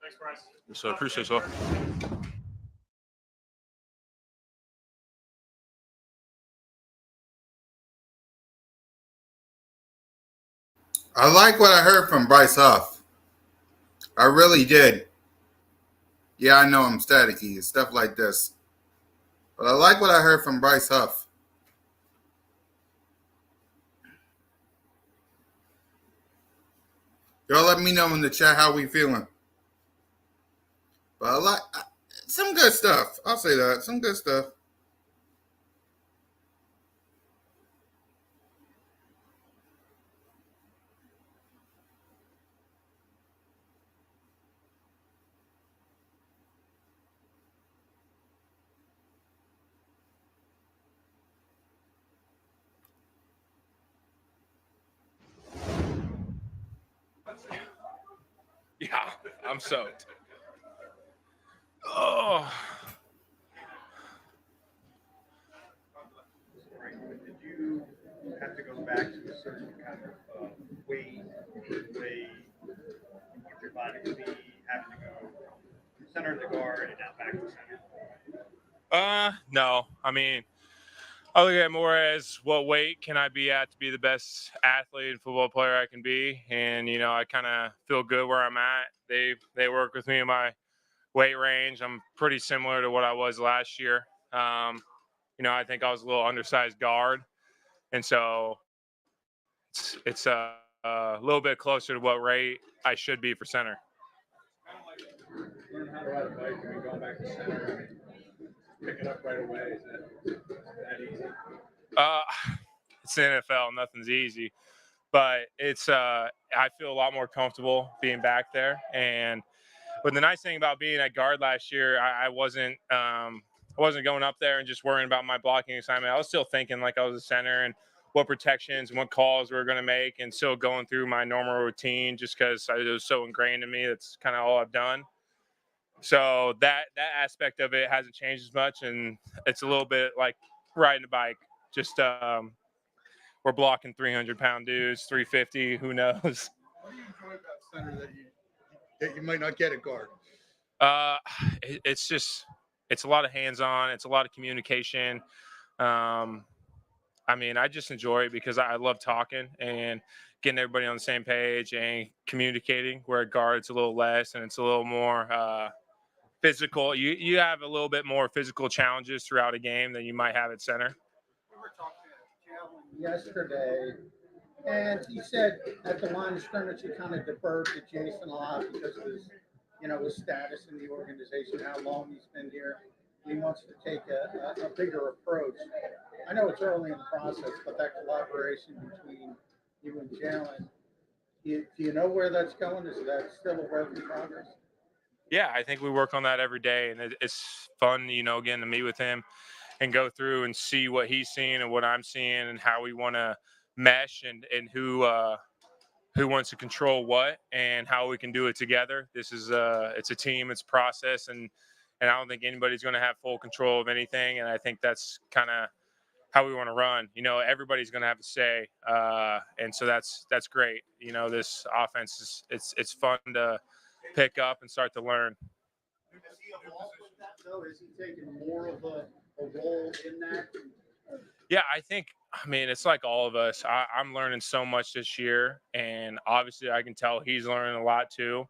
Thanks, Bryce. Yes, sir. Appreciate y'all. I like what I heard from Bryce Huff. I really did. Yeah, I know I'm staticky and stuff like this. But I like what I heard from Bryce Huff. Y'all let me know in the chat how we feeling. But I like some good stuff. I'll say that. Some good stuff. Yeah, I'm soaked. Oh. Did you have to go back to a certain kind of way you want your body to be, having to go from center to guard and now back to center? No. I look at it more as what weight can I be at to be the best athlete and football player I can be. And, I kind of feel good where I'm at. They work with me in my weight range. I'm pretty similar to what I was last year. I think I was a little undersized guard. And so it's a little bit closer to what rate I should be for center. Learn how to ride a bike and going back to center and pick it up right away. Is that easy? It's the NFL. Nothing's easy, but it's I feel a lot more comfortable being back there. But the nice thing about being at guard last year, I wasn't going up there and just worrying about my blocking assignment. I was still thinking like I was a center and what protections and what calls we were going to make, and still going through my normal routine just because it was so ingrained in me. That's kind of all I've done. So that aspect of it hasn't changed as much, and it's a little bit like riding a bike. Just we're blocking 300-pound dudes, 350. Who knows? What do you enjoy about center that you might not get at guard? It's a lot of hands-on. It's a lot of communication. I mean, I just enjoy it because I love talking and getting everybody on the same page and communicating. Where at guard, it's a little less and it's a little more physical. You have a little bit more physical challenges throughout a game than you might have at center. We were talking to Jalen yesterday, and he said at the line of scrimmage he kind of deferred to Jason a lot because of his, his status in the organization, how long he's been here. He wants to take a bigger approach. I know it's early in the process, but that collaboration between you and Jalen, do you know where that's going? Is that still a work in progress? Yeah, I think we work on that every day, and it's fun, getting to meet with him and go through and see what he's seeing and what I'm seeing and how we want to mesh and who wants to control what and how we can do it together. This is it's a team, it's a process, and I don't think anybody's going to have full control of anything, and I think that's kind of how we want to run. Everybody's going to have a say, and so that's great. This offense it's fun to pick up and start to learn. Does he evolve with that, though? Is he taking more of a role in that? Yeah, I mean, it's like all of us. I'm learning so much this year, and obviously I can tell he's learning a lot too.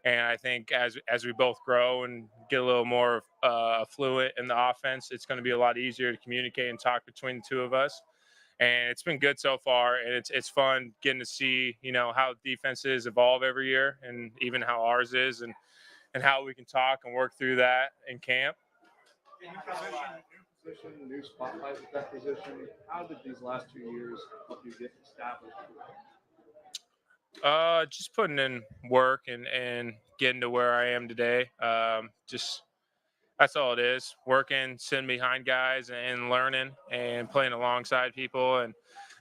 And I think as we both grow and get a little more fluent in the offense, it's going to be a lot easier to communicate and talk between the two of us. And it's been good so far, and it's fun getting to see how defenses evolve every year, and even how ours is, and how we can talk and work through that in camp. New position, new spotlight with that position. How did these last 2 years help you get established? Just putting in work and getting to where I am today. Just that's all it is. Working, sitting behind guys and learning and playing alongside people and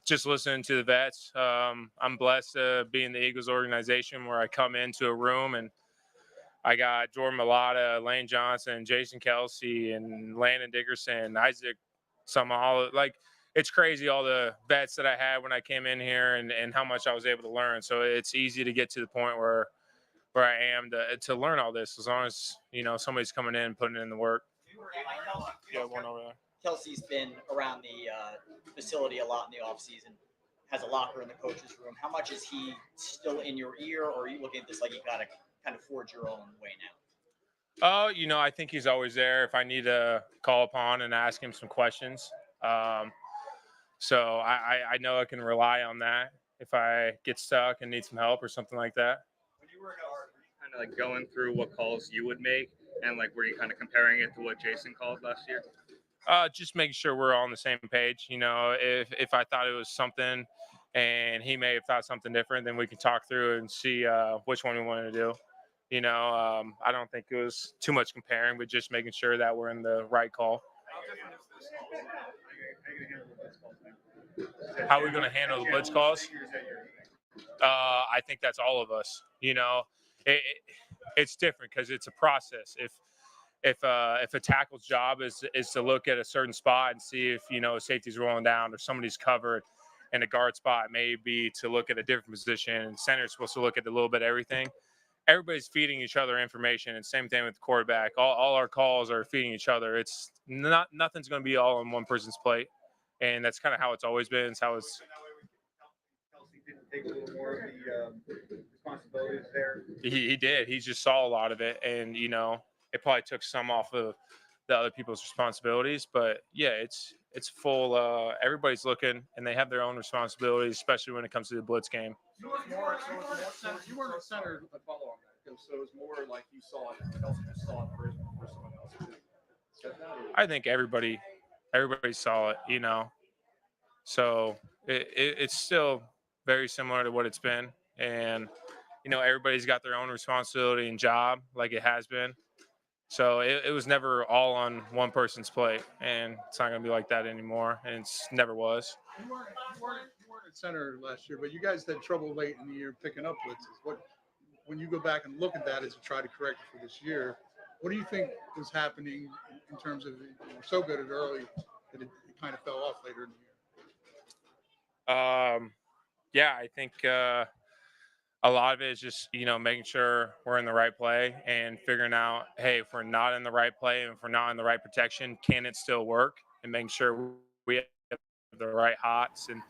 just listening to the vets. I'm blessed to be in the Eagles organization where I come into a room and I got Jordan Mailata, Lane Johnson, Jason Kelsey, and Landon Dickerson, Isaac Samal. Like, it's crazy all the vets that I had when I came in here and how much I was able to learn. So it's easy to get to the point where I am to learn all this as long as, somebody's coming in and putting in the work. Yeah, one over there. Kelsey's been around the facility a lot in the offseason, has a locker in the coach's room. How much is he still in your ear, or are you looking at this like you got to kind of forge your own way now? I think he's always there if I need to call upon and ask him some questions. So I know I can rely on that if I get stuck and need some help or something like that. When you were at Art, were you kind of like going through what calls you would make, and like were you kind of comparing it to what Jason called last year? Just making sure we're all on the same page. If I thought it was something and he may have thought something different, then we can talk through and see which one we wanted to do. I don't think it was too much comparing, but just making sure that we're in the right call. How are we going to handle the blitz calls? I think that's all of us. It's different because it's a process. If a tackle's job is to look at a certain spot and see if safety's rolling down or somebody's covered, and a guard spot may be to look at a different position, and center's supposed to look at a little bit of everything. Everybody's feeding each other information, and same thing with the quarterback. All our calls are feeding each other. It's nothing's going to be all on one person's plate, and that's kind of how it's always been. It's how it's. Kelsey didn't take a little more of the responsibilities there. He did. He just saw a lot of it, and it probably took some off of the other people's responsibilities. But yeah, it's full. Everybody's looking, and they have their own responsibilities, especially when it comes to the blitz game. You weren't a center to follow on that, so it was more like you saw it. Kelsey just saw it first before someone else said that. I think everybody saw it, So it's still very similar to what it's been, and everybody's got their own responsibility and job, like it has been. So it was never all on one person's plate, and it's not going to be like that anymore, and it never was. You weren't at center last year, but you guys had trouble late in the year picking up blitzes. When you go back and look at that as you try to correct it for this year, What do you think was happening in terms of you were so good at early that it kind of fell off later in the year? Yeah, I think a lot of it is just, making sure we're in the right play and figuring out, hey, if we're not in the right play and if we're not in the right protection, can it still work? And making sure we have the right hots and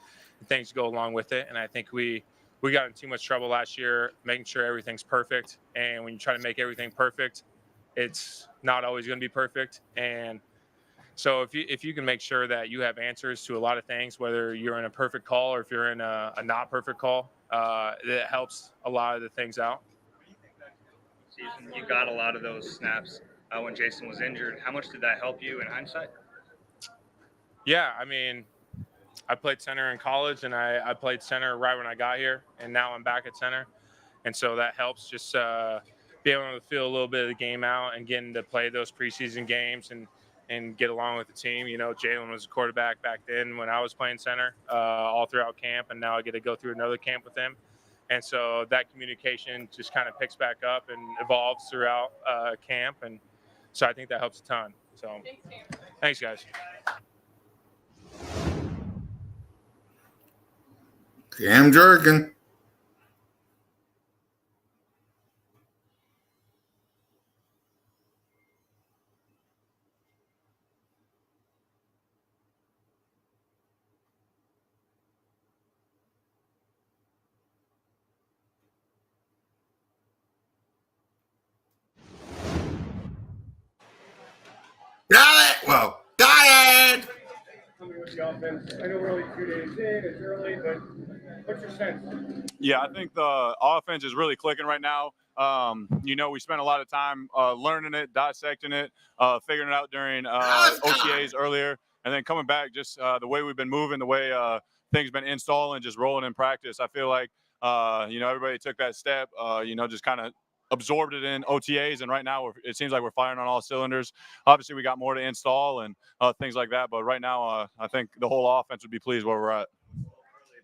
things go along with it. And I think we got in too much trouble last year making sure everything's perfect. And when you try to make everything perfect, it's not always going to be perfect. And so if you can make sure that you have answers to a lot of things, whether you're in a perfect call or if you're in a not perfect call, that helps a lot of the things out. Season, you got a lot of those snaps when Jason was injured. How much did that help you in hindsight? Yeah, I mean, I played center in college, and I played center right when I got here, and now I'm back at center. And so that helps just be able to feel a little bit of the game out and getting to play those preseason games and get along with the team. Jalen was a quarterback back then when I was playing center all throughout camp, and now I get to go through another camp with him. And so that communication just kind of picks back up and evolves throughout camp. And so I think that helps a ton. So thanks, guys. Cam Jurgen. Got it. Well, got it. Coming with the offense, I know we're only 2 days in, it's early, but what's your sense? Yeah, I think the offense is really clicking right now. We spent a lot of time learning it, dissecting it, figuring it out during OTAs earlier, and then coming back just the way we've been moving, the way things been installing, just rolling in practice. I feel like, everybody took that step, just kind of absorbed it in OTAs, and right now it seems like we're firing on all cylinders. Obviously, we got more to install and things like that, but right now I think the whole offense would be pleased where we're at.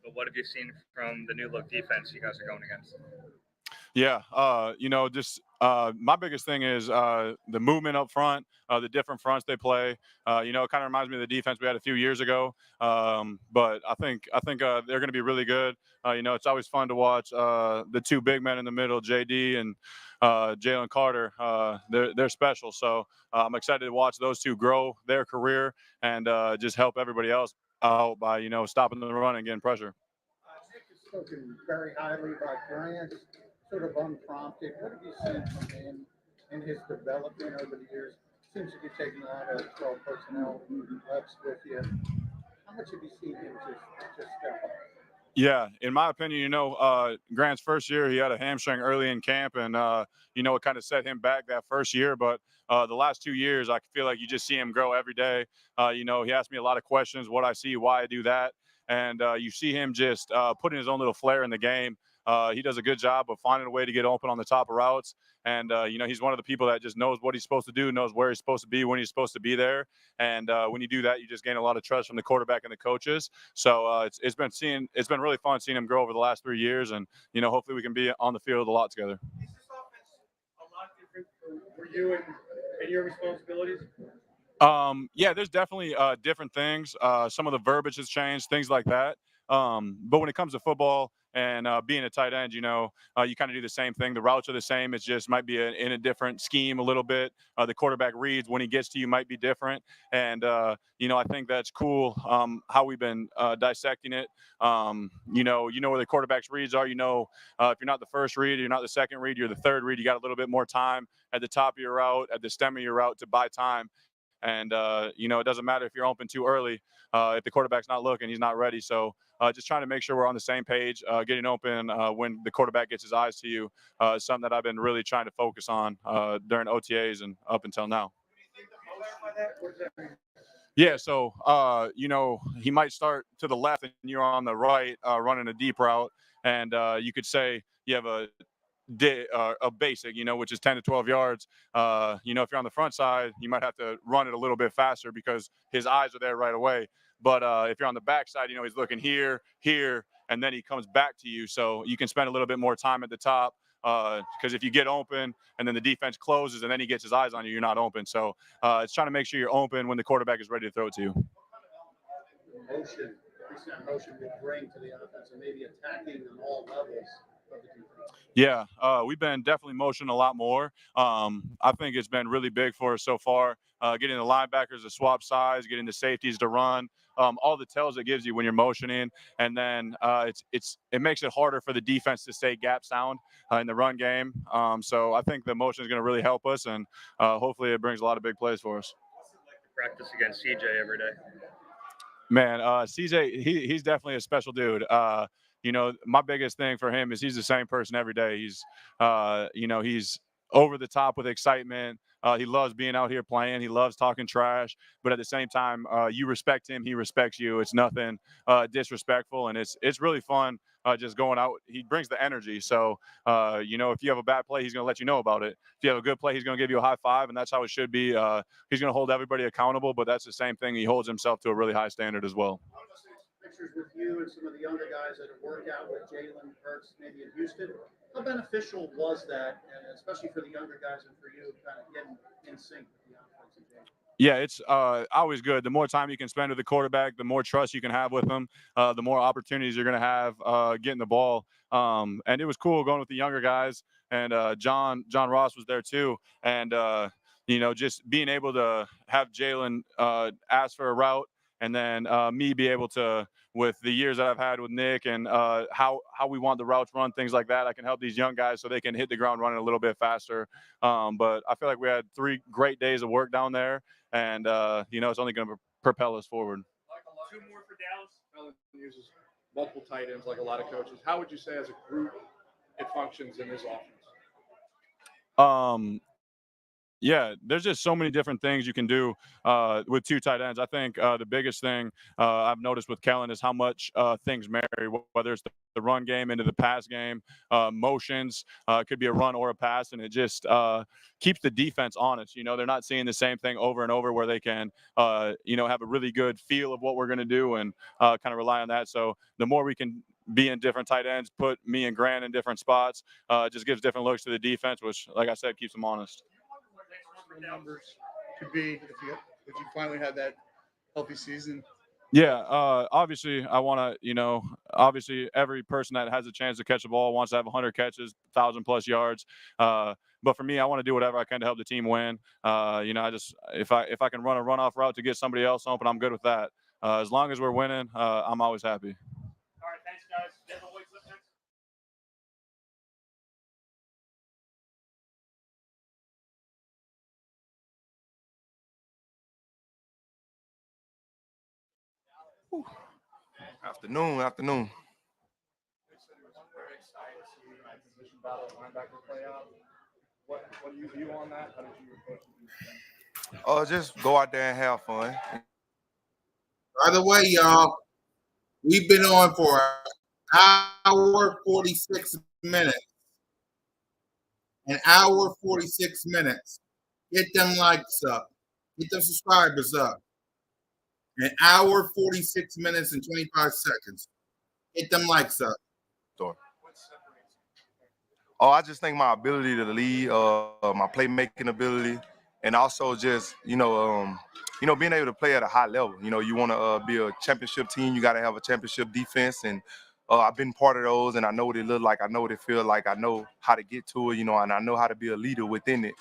But what have you seen from the new look defense you guys are going against? Yeah, my biggest thing is the movement up front, the different fronts they play. It kind of reminds me of the defense we had a few years ago. But I think they're going to be really good. It's always fun to watch the two big men in the middle, JD and Jalen Carter. They're special. So I'm excited to watch those two grow their career and just help everybody else out by stopping the run and getting pressure. Nick has spoken very highly about Grant, sort of unprompted. What have you seen from him in his development over the years? Seems to be taking a lot of 12 personnel reps with you. How much have you seen him just step up? Yeah, in my opinion, Grant's first year, he had a hamstring early in camp, and it kind of set him back that first year. But the last 2 years, I feel like you just see him grow every day. He asked me a lot of questions, what I see, why I do that, and you see him just putting his own little flair in the game. He does a good job of finding a way to get open on the top of routes. And, he's one of the people that just knows what he's supposed to do, knows where he's supposed to be, when he's supposed to be there. And when you do that, you just gain a lot of trust from the quarterback and the coaches. So it's been really fun seeing him grow over the last 3 years. And, hopefully we can be on the field a lot together. Is this offense a lot different for you and your responsibilities? Yeah, there's definitely different things. Some of the verbiage has changed, things like that. But when it comes to football and being a tight end, you kind of do the same thing. The routes are the same. It just might be in a different scheme a little bit. The quarterback reads when he gets to you might be different. And, I think that's cool how we've been dissecting it. Where the quarterback's reads are. If you're not the first read, you're not the second read, you're the third read. You got a little bit more time at the top of your route, at the stem of your route to buy time. And, it doesn't matter if you're open too early. If the quarterback's not looking, he's not ready. So just trying to make sure we're on the same page, getting open when the quarterback gets his eyes to you is something that I've been really trying to focus on during OTAs and up until now. Yeah, so, he might start to the left and you're on the right running a deep route. And you could say you have a basic, which is 10 to 12 yards. If you're on the front side, you might have to run it a little bit faster because his eyes are there right away. But if you're on the back side, he's looking here, and then he comes back to you. So you can spend a little bit more time at the top Because if you get open and then the defense closes and then he gets his eyes on you, you're not open. So it's trying to make sure you're open when the quarterback is ready to throw it to you. Motion, recent motion will bring to the offense and maybe attacking on all levels of the defense. Yeah, we've been definitely motioning a lot more. I think it's been really big for us so far. Getting the linebackers to swap sides, getting the safeties to run, all the tells it gives you when you're motioning, and then it makes it harder for the defense to stay gap sound in the run game. So I think the motion is going to really help us, and hopefully it brings a lot of big plays for us. Practice against CJ every day. Man, CJ, he's definitely a special dude. You know, my biggest thing for him is he's the same person every day. He's, he's over the top with excitement. He loves being out here playing. He loves talking trash. But at the same time, you respect him. He respects you. It's nothing disrespectful. And it's really fun just going out. He brings the energy. So, if you have a bad play, he's going to let you know about it. If you have a good play, he's going to give you a high five. And that's how it should be. He's going to hold everybody accountable. But that's the same thing. He holds himself to a really high standard as well. Pictures with you and some of the younger guys that have worked out with Jalen Hurts, maybe in Houston. How beneficial was that, and especially for the younger guys and for you, kind of getting in sync with the offensive game? Yeah, it's always good. The more time you can spend with the quarterback, the more trust you can have with him, the more opportunities you're going to have getting the ball. And it was cool going with the younger guys, and John Ross was there too. And just being able to have Jalen ask for a route, and then me be able to, with the years that I've had with Nick and how we want the routes run, things like that, I can help these young guys so they can hit the ground running a little bit faster. But I feel like we had 3 great days of work down there, and it's only going to propel us forward. 2 more for Dallas. Allen uses multiple tight ends like a lot of coaches. How would you say as a group it functions in his offense? Yeah, there's just so many different things you can do with 2 tight ends. I think the biggest thing I've noticed with Kellen is how much things marry, whether it's the run game into the pass game, motions, it could be a run or a pass, and it just keeps the defense honest. They're not seeing the same thing over and over where they can, have a really good feel of what we're going to do and kind of rely on that. So the more we can be in different tight ends, put me and Grant in different spots, just gives different looks to the defense, which, like I said, keeps them honest. Numbers could be if you finally had that healthy season? Yeah, obviously I want to, obviously every person that has a chance to catch the ball wants to have 100 catches, 1,000+ yards. But for me, I want to do whatever I can to help the team win. I just if I can run a runoff route to get somebody else open, I'm good with that. As long as we're winning, I'm always happy. All right, thanks, guys. Afternoon. What do you view on that? How did you approach it? Just go out there and have fun. By the way, y'all, we've been on for an hour 46 minutes. An hour 46 minutes. Get them likes up. Get them subscribers up. An hour 46 minutes and 25 seconds. Get them likes up. I just think my ability to lead, my playmaking ability, and also just being able to play at a high level. You want to be a championship team. You got to have a championship defense, and I've been part of those, and I know what it look like. I know what it feel like. I know how to get to it. And I know how to be a leader within it.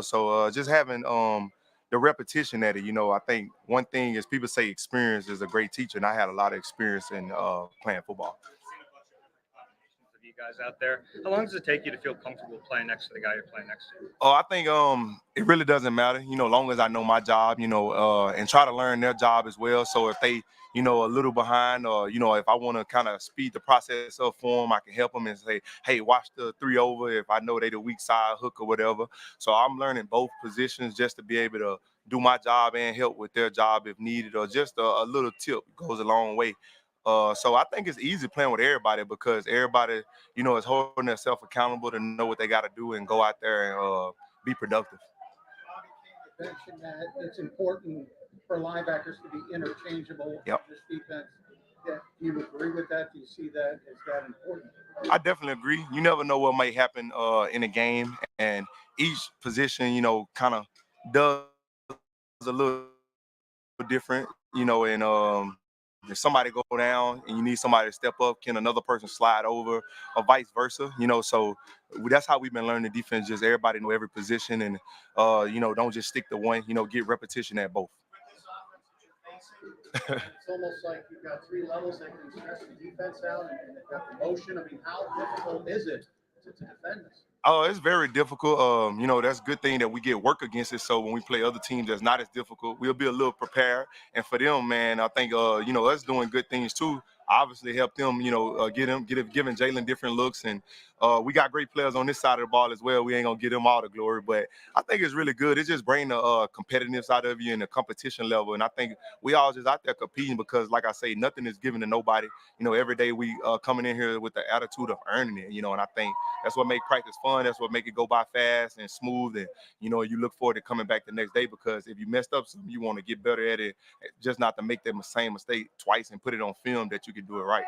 So just having the repetition at it. I think one thing is people say experience is a great teacher, and I had a lot of experience in playing football. You guys out there, how long does it take you to feel comfortable playing next to the guy you're playing next to? I think it really doesn't matter, long as I know my job, and try to learn their job as well. So if they, a little behind, or if I want to kind of speed the process up for them, I can help them and say, hey, watch the 3 over if I know they the weak side hook or whatever. So I'm learning both positions just to be able to do my job and help with their job if needed, or just a little tip goes a long way. So I think it's easy playing with everybody because everybody, is holding themselves accountable to know what they got to do and go out there and be productive. You mentioned that it's important for linebackers to be interchangeable in this defense. Yeah, do you agree with that? Do you see that as that important? I definitely agree. You never know what might happen in a game, and each position, kind of does a little different, and if somebody go down and you need somebody to step up, can another person slide over, or vice versa, So that's how we've been learning defense. Just everybody know every position, and don't just stick to one. Get repetition at both. It's almost like you've got three levels that can stress the defense out, and they've got the motion. I mean, how difficult is it to defend this? Oh, it's very difficult. That's a good thing that we get work against it. So when we play other teams that's not as difficult, we'll be a little prepared. And for them, man, I think us doing good things too obviously help them, giving Jalen different looks. And we got great players on this side of the ball as well. We ain't gonna give them all the glory, but I think it's really good. It just brings the competitiveness out of you and the competition level. And I think we all just out there competing because, like I say, nothing is given to nobody. Every day we coming in here with the attitude of earning it. And I think that's what make practice fun. That's what make it go by fast and smooth. And you look forward to coming back the next day, because if you messed up something, you want to get better at it, just not to make that same mistake twice and put it on film that you can do it right.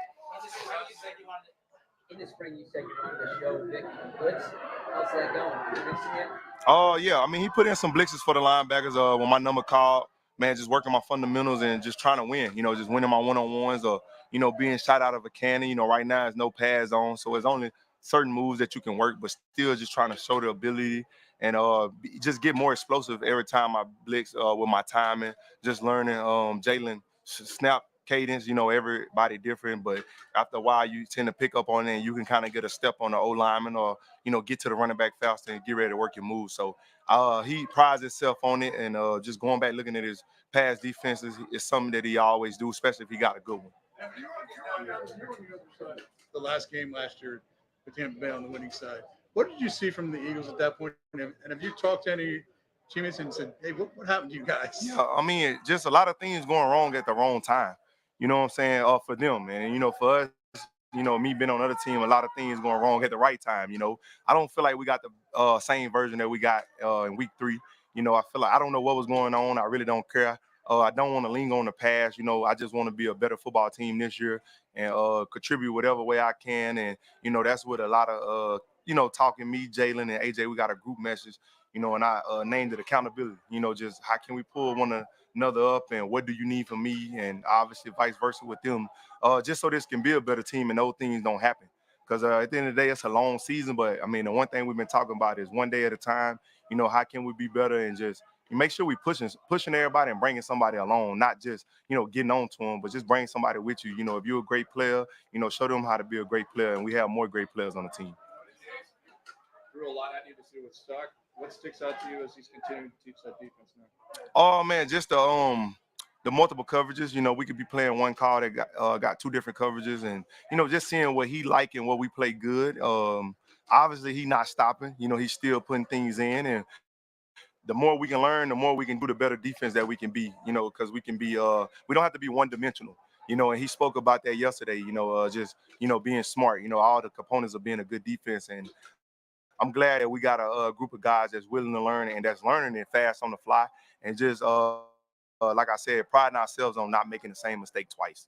In the spring, you said you wanted to show Vic blitz. How's that going? Mixing it? Oh, yeah. I mean, he put in some blitzes for the linebackers when my number called. Man, just working my fundamentals and just trying to win, just winning my one-on-ones, or, being shot out of a cannon. Right now there's no pads on, so it's only certain moves that you can work, but still just trying to show the ability and just get more explosive every time I blitz with my timing, just learning Jalen snap cadence, everybody different, but after a while you tend to pick up on it and you can kind of get a step on the O-lineman, or, get to the running back faster and get ready to work your move. So he prides himself on it, and just going back looking at his past defenses is something that he always do, especially if he got a good one. The last game last year with Tampa Bay on the winning side. What did you see from the Eagles at that point? And have you talked to any teammates and said, hey, what happened to you guys? Yeah, I mean, just a lot of things going wrong at the wrong time. You know what I'm saying? For them. And, for us, me being on another team, a lot of things going wrong at the right time. I don't feel like we got the same version that we got in week 3. I feel like I don't know what was going on. I really don't care. I don't want to linger on the past. I just want to be a better football team this year and contribute whatever way I can. And, that's what a lot of, talking me, Jalen, and AJ, we got a group message, and I named it accountability. Just how can we pull one another up, and what do you need from me, and obviously vice versa with them, just so this can be a better team and those things don't happen. Because at the end of the day, it's a long season, but I mean, the one thing we've been talking about is one day at a time. How can we be better, and just make sure we pushing everybody and bringing somebody along, not just getting on to them, but just bring somebody with you. If you're a great player, show them how to be a great player, and we have more great players on the team. Threw a lot at you to see what stuck. What sticks out to you as he's continuing to teach that defense now? Oh man, just the multiple coverages. We could be playing one call that got 2 different coverages, and just seeing what he like and what we play good. Obviously he not stopping. He's still putting things in, and the more we can learn, the more we can do, the better defense that we can be. Because we can be we don't have to be one-dimensional. And he spoke about that yesterday. Just being smart. All the components of being a good defense, and I'm glad that we got a group of guys that's willing to learn and that's learning it fast on the fly, and just like I said, priding ourselves on not making the same mistake twice.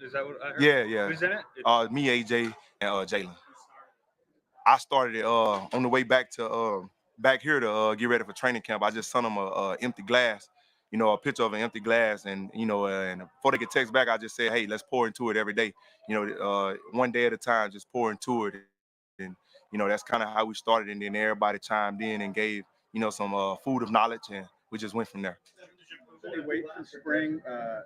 Is that what I heard? Yeah. Who's in it? Me, AJ, and Jalen. I started it on the way back to back here to get ready for training camp. I just sent them a empty glass, a picture of an empty glass, and and before they could text back, I just said, hey, let's pour into it every day. One day at a time, just pour into it. And that's kind of how we started, and then everybody chimed in and gave some food of knowledge, and we just went from there. Any weight from spring? Are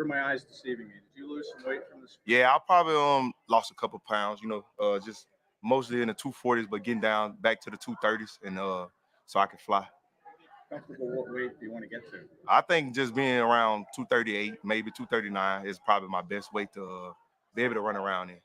my eyes deceiving me? Did you lose some weight from the spring? Yeah, I probably lost a couple pounds. Just mostly in the 240s, but getting down back to the 230s, and so I can fly. Comfortable? What weight do you want to get to? I think just being around 238, maybe 239 is probably my best weight to be able to run around in.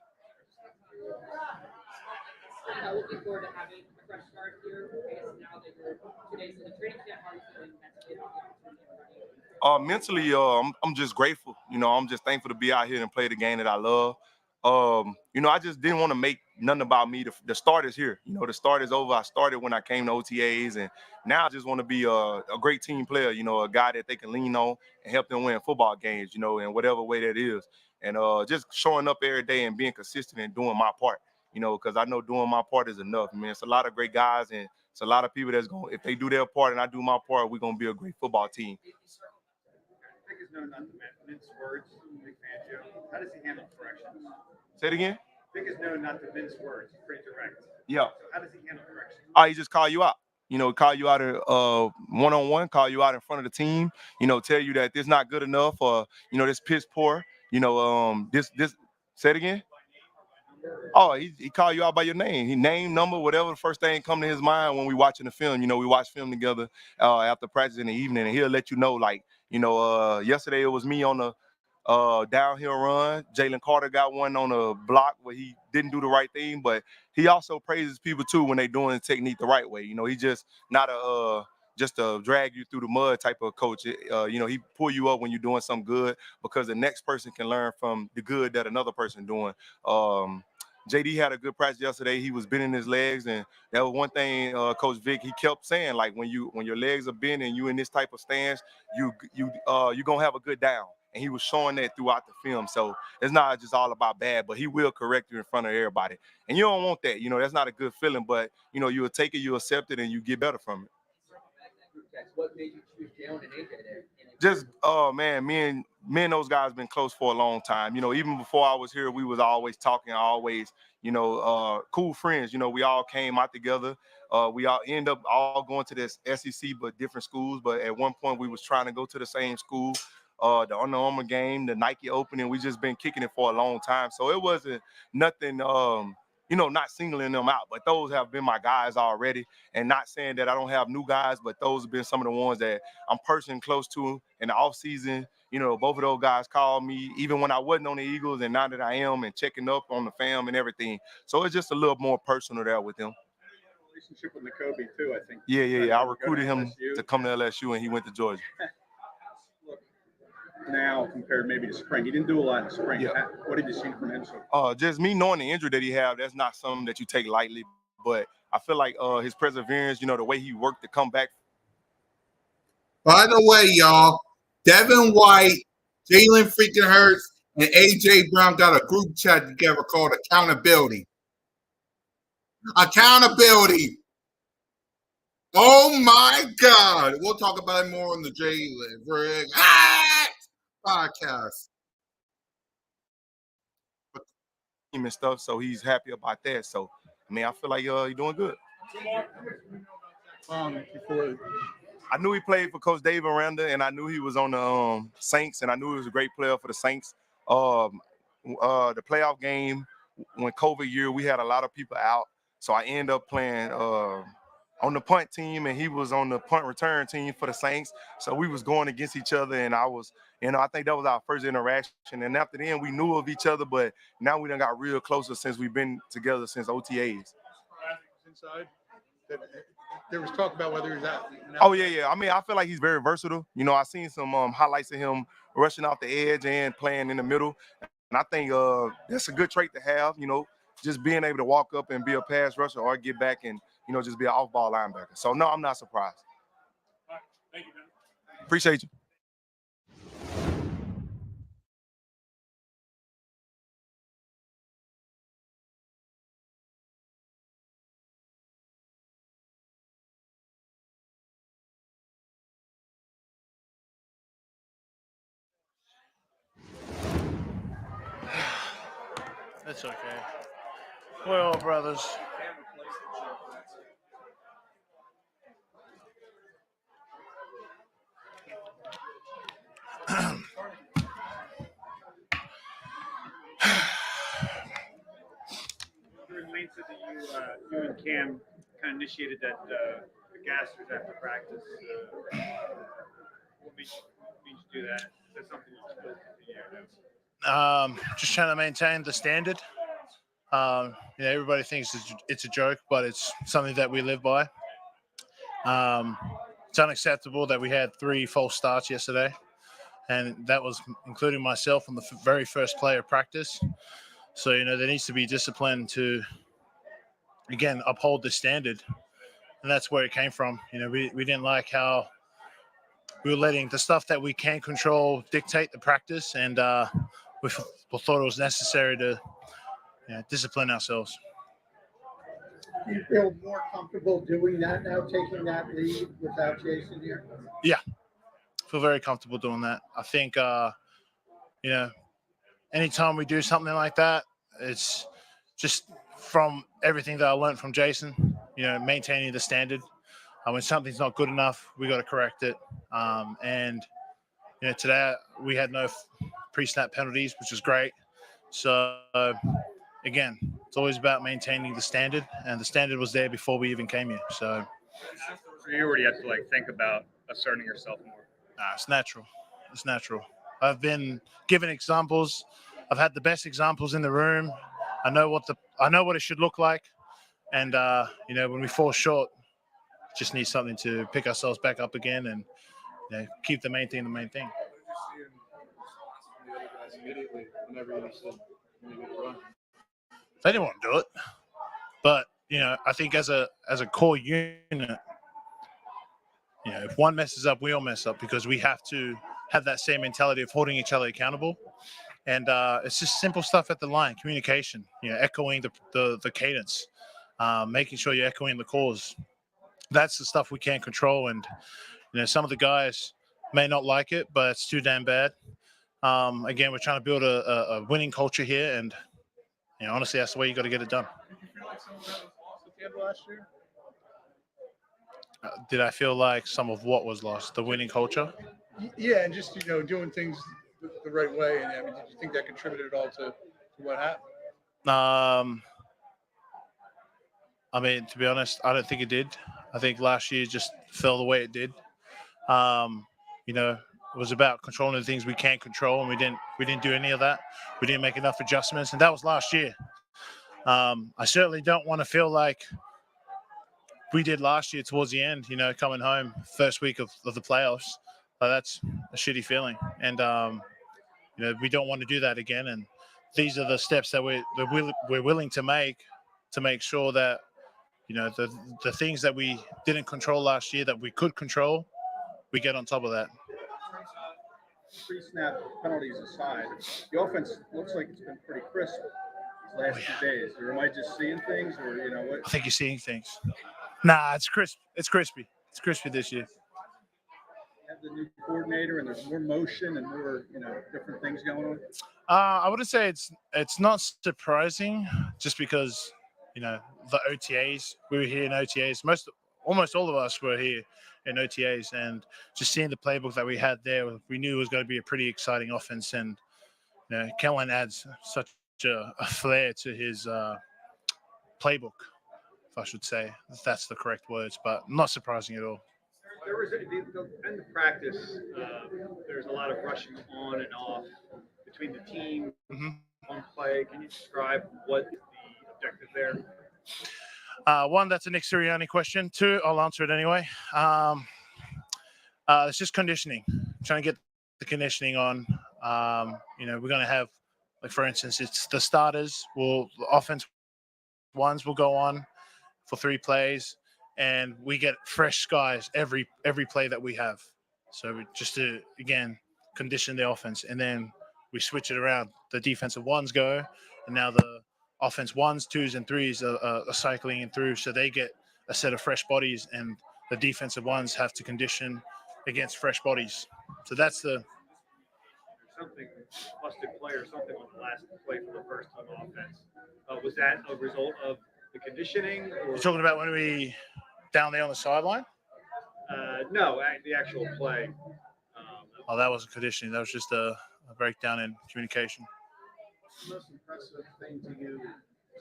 Looking forward to having a fresh start here. I guess now that you're 2 days in the training camp, how are you feeling mentally about the opportunity? Mentally, I'm just grateful. I'm just thankful to be out here and play the game that I love. I just didn't want to make nothing about me. The start is here. You know, the start is over. I started when I came to OTAs, and now I just want to be a great team player, you know, a guy that they can lean on and help them win football games, you know, in whatever way that is. And just showing up every day and being consistent and doing my part, you know, because I know doing my part is enough. I mean, it's a lot of great guys, and it's a lot of people that's going, if they do their part and I do my part, we're going to be a great football team. Vic is known not to mince words, Vic Fangio. How does he handle corrections? Say it again? Vic is known not to mince words. He's pretty direct. Yeah. So how does he handle corrections? He just call you out. You know, call you out one-on-one, call you out in front of the team, you know, tell you that this not good enough, or, you know, this piss poor, you know, this, say it again? Oh, he call you out by your name. He name, number, whatever the first thing come to his mind when we watching the film. You know, we watch film together after practice in the evening, and he'll let you know, like, you know, yesterday it was me on the downhill run. Jalen Carter got one on a block where he didn't do the right thing, but he also praises people too when they doing the technique the right way. You know, he just not just a drag you through the mud type of coach. You know, he pull you up when you're doing something good, because the next person can learn from the good that another person doing. JD had a good practice yesterday. He was bending his legs, and that was one thing Coach Vic, he kept saying, like, when your legs are bent and you in this type of stance, you gonna have a good down. And he was showing that throughout the film. So it's not just all about bad, but he will correct you in front of everybody. And you don't want that. You know, that's not a good feeling, but, you know, you'll take it, you accept it, and you get better from it. What made you choose Jalen and AJ there? Just, man, me and those guys been close for a long time. You know, even before I was here, we was always talking, always, you know, cool friends. You know, we all came out together. We all end up all going to this SEC, but different schools. But at one point, we was trying to go to the same school. The Under Armour game, the Nike Opening, we just been kicking it for a long time. So it wasn't nothing, you know, not singling them out, but those have been my guys already. And not saying that I don't have new guys, but those have been some of the ones that I'm personally close to in the off season. You know, both of those guys called me, even when I wasn't on the Eagles, and now that I am, and checking up on the fam and everything. So it's just a little more personal there with them. Relationship with Nakobe too, I think. Yeah. I recruited him to come to LSU, and he went to Georgia. Now compared maybe to spring, he didn't do a lot in spring. Yeah. What have you seen from him so far? Just me knowing the injury that he have, that's not something that you take lightly. But I feel like his perseverance, you know, the way he worked to come back. By the way, y'all, Devin White, Jalen freaking Hurts, and AJ Brown got a group chat together called Accountability. Accountability. Oh my God. We'll talk about it more on the Jalen Riggs podcast. And stuff, so he's happy about that. So, I mean, I feel like he's doing good. I knew he played for Coach Dave Aranda, and I knew he was on the Saints, and I knew he was a great player for the Saints. The playoff game, when COVID year, we had a lot of people out, so I ended up playing on the punt team, and he was on the punt return team for the Saints. So we was going against each other, and I was, you know, I think that was our first interaction. And after then, we knew of each other, but now we done got real closer since we've been together since OTAs. Inside, there was talk about whether he's out. Oh, yeah. I mean, I feel like he's very versatile. You know, I seen some highlights of him rushing off the edge and playing in the middle. And I think that's a good trait to have, you know, just being able to walk up and be a pass rusher or get back and, you know, just be an off-ball linebacker. So, no, I'm not surprised. All right. Thank you, man. Appreciate you. That's okay. Well, brothers. Lane said that you and Cam kind of initiated that the gassers after practice. What made you do that? Is that something you're supposed to do or no? Just trying to maintain the standard. Everybody thinks it's a joke, but it's something that we live by. It's unacceptable that we had 3 false starts yesterday, and that was including myself on the very first play of practice. So, there needs to be discipline to again, uphold the standard. And that's where it came from. We didn't like how we were letting the stuff that we can control dictate the practice, and we thought it was necessary to discipline ourselves. Do you feel more comfortable doing that now, taking that lead without Jason here? Yeah, feel very comfortable doing that. I think, anytime we do something like that, it's just from everything that I learned from Jason, maintaining the standard. When something's not good enough, we got to correct it. And today we had no pre-snap penalties, which was great. So again, it's always about maintaining the standard, and the standard was there before we even came here. So you already have to think about asserting yourself more. It's natural. It's natural. I've been given examples. I've had the best examples in the room. I know what it should look like, and when we fall short, just need something to pick ourselves back up again and keep the main thing the main thing. They didn't want to do it, but I think as a core unit, if one messes up, we all mess up, because we have to have that same mentality of holding each other accountable. And it's just simple stuff at the line: communication, echoing the cadence, making sure you're echoing the calls. That's the stuff we can't control, and some of the guys may not like it, but it's too damn bad. Again, we're trying to build a winning culture here, and honestly, that's the way you got to get it done. Did you feel like some of that was lost at the end of last year? Did I feel like some of what was lost? The winning culture? Yeah, and just doing things the right way. And did you think that contributed at all to what happened? To be honest, I don't think it did. I think last year just fell the way it did. It was about controlling the things we can't control, and we didn't do any of that. We didn't make enough adjustments, and that was last year. I certainly don't want to feel like we did last year towards the end, coming home first week of the playoffs. That's a shitty feeling, and we don't want to do that again. And these are the steps that we're willing to make sure that the things that we didn't control last year that we could control, we get on top of that. Pre-snap penalties aside, the offense looks like it's been pretty crisp these last 2 days. Or am I just seeing things, or what? I think you're seeing things. Nah, it's crisp. It's crispy. It's crispy this year. Have the new coordinator, and there's more motion and more different things going on. I wouldn't say it's not surprising, just because the OTAs, we were here in OTAs. Almost all of us were here in OTAs, and just seeing the playbook that we had there, we knew it was going to be a pretty exciting offense. And Kellen adds such a flair to his playbook, if I should say, if that's the correct words, but not surprising at all. There was in the practice, there's a lot of rushing on and off between the team on play. Can you describe what is the objective there? One, that's a Nick Sirianni question. Two, I'll answer it anyway. It's just conditioning. Trying to get the conditioning on. We're going to have, for instance, it's the starters. The offense ones will go on for 3 plays, and we get fresh guys every play that we have. So just to, again, condition the offense, and then we switch it around. The defensive ones go, and now the offense 1s, 2s, and 3s are cycling in through, so they get a set of fresh bodies, and the defensive ones have to condition against fresh bodies. So that's the something busted play or something on the last play for the first team offense. Was that a result of the conditioning? Or? You're talking about when we down there on the sideline? No, the actual play. That wasn't conditioning. That was just a breakdown in communication. What's the most impressive thing to you,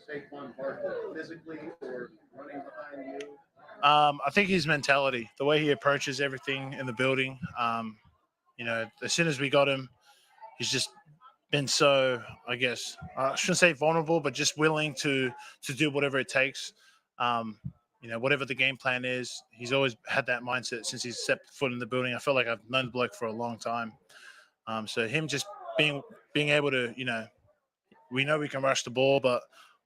Saquon Barkley, physically or running behind you? I think his mentality, the way he approaches everything in the building. As soon as we got him, he's just been so, I guess, I shouldn't say vulnerable, but just willing to do whatever it takes. Whatever the game plan is, he's always had that mindset since he's set foot in the building. I feel like I've known the bloke for a long time. So him just being able to, we know we can rush the ball, but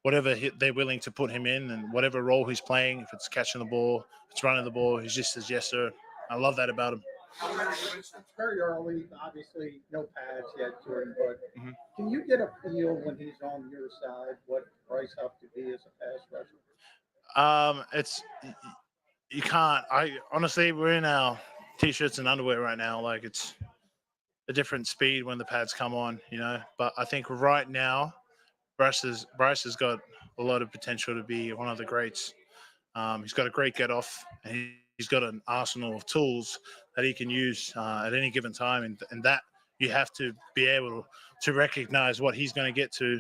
whatever they're willing to put him in and whatever role he's playing, if it's catching the ball, if it's running the ball, he just says, yes, sir. I love that about him. It's very early, obviously, no pads yet, Jordan, but Mm-hmm. can you get a feel when he's on your side what Bryce Huff to be as a pass rusher? It's you can't. I honestly, we're in our t-shirts and underwear right now. Like it's a different speed when the pads come on, you know. But I think right now, Bryce has got a lot of potential to be one of the greats. He's got a great get off, and he's got an arsenal of tools that he can use at any given time, and that you have to be able to recognize what he's going to get to,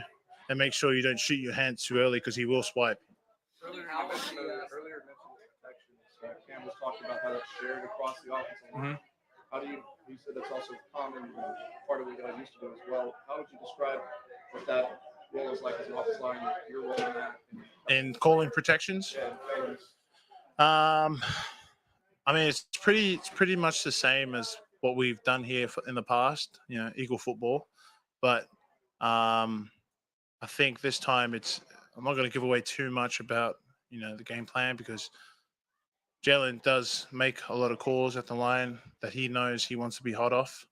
and make sure you don't shoot your hands too early because he will swipe. Earlier you mentioned protections. Cam was talking about how that's shared across the offensive line. Mhm. How do you said that's also common, part of what you guys used to do as well. How would you describe what that role is like as an offensive line, your role in that? In calling protections? Yeah, I mean, it's pretty much the same as what we've done here in the past, you know, Eagle football. But I think this time I'm not going to give away too much about, you know, the game plan because Jalen does make a lot of calls at the line that he knows he wants to be hot off.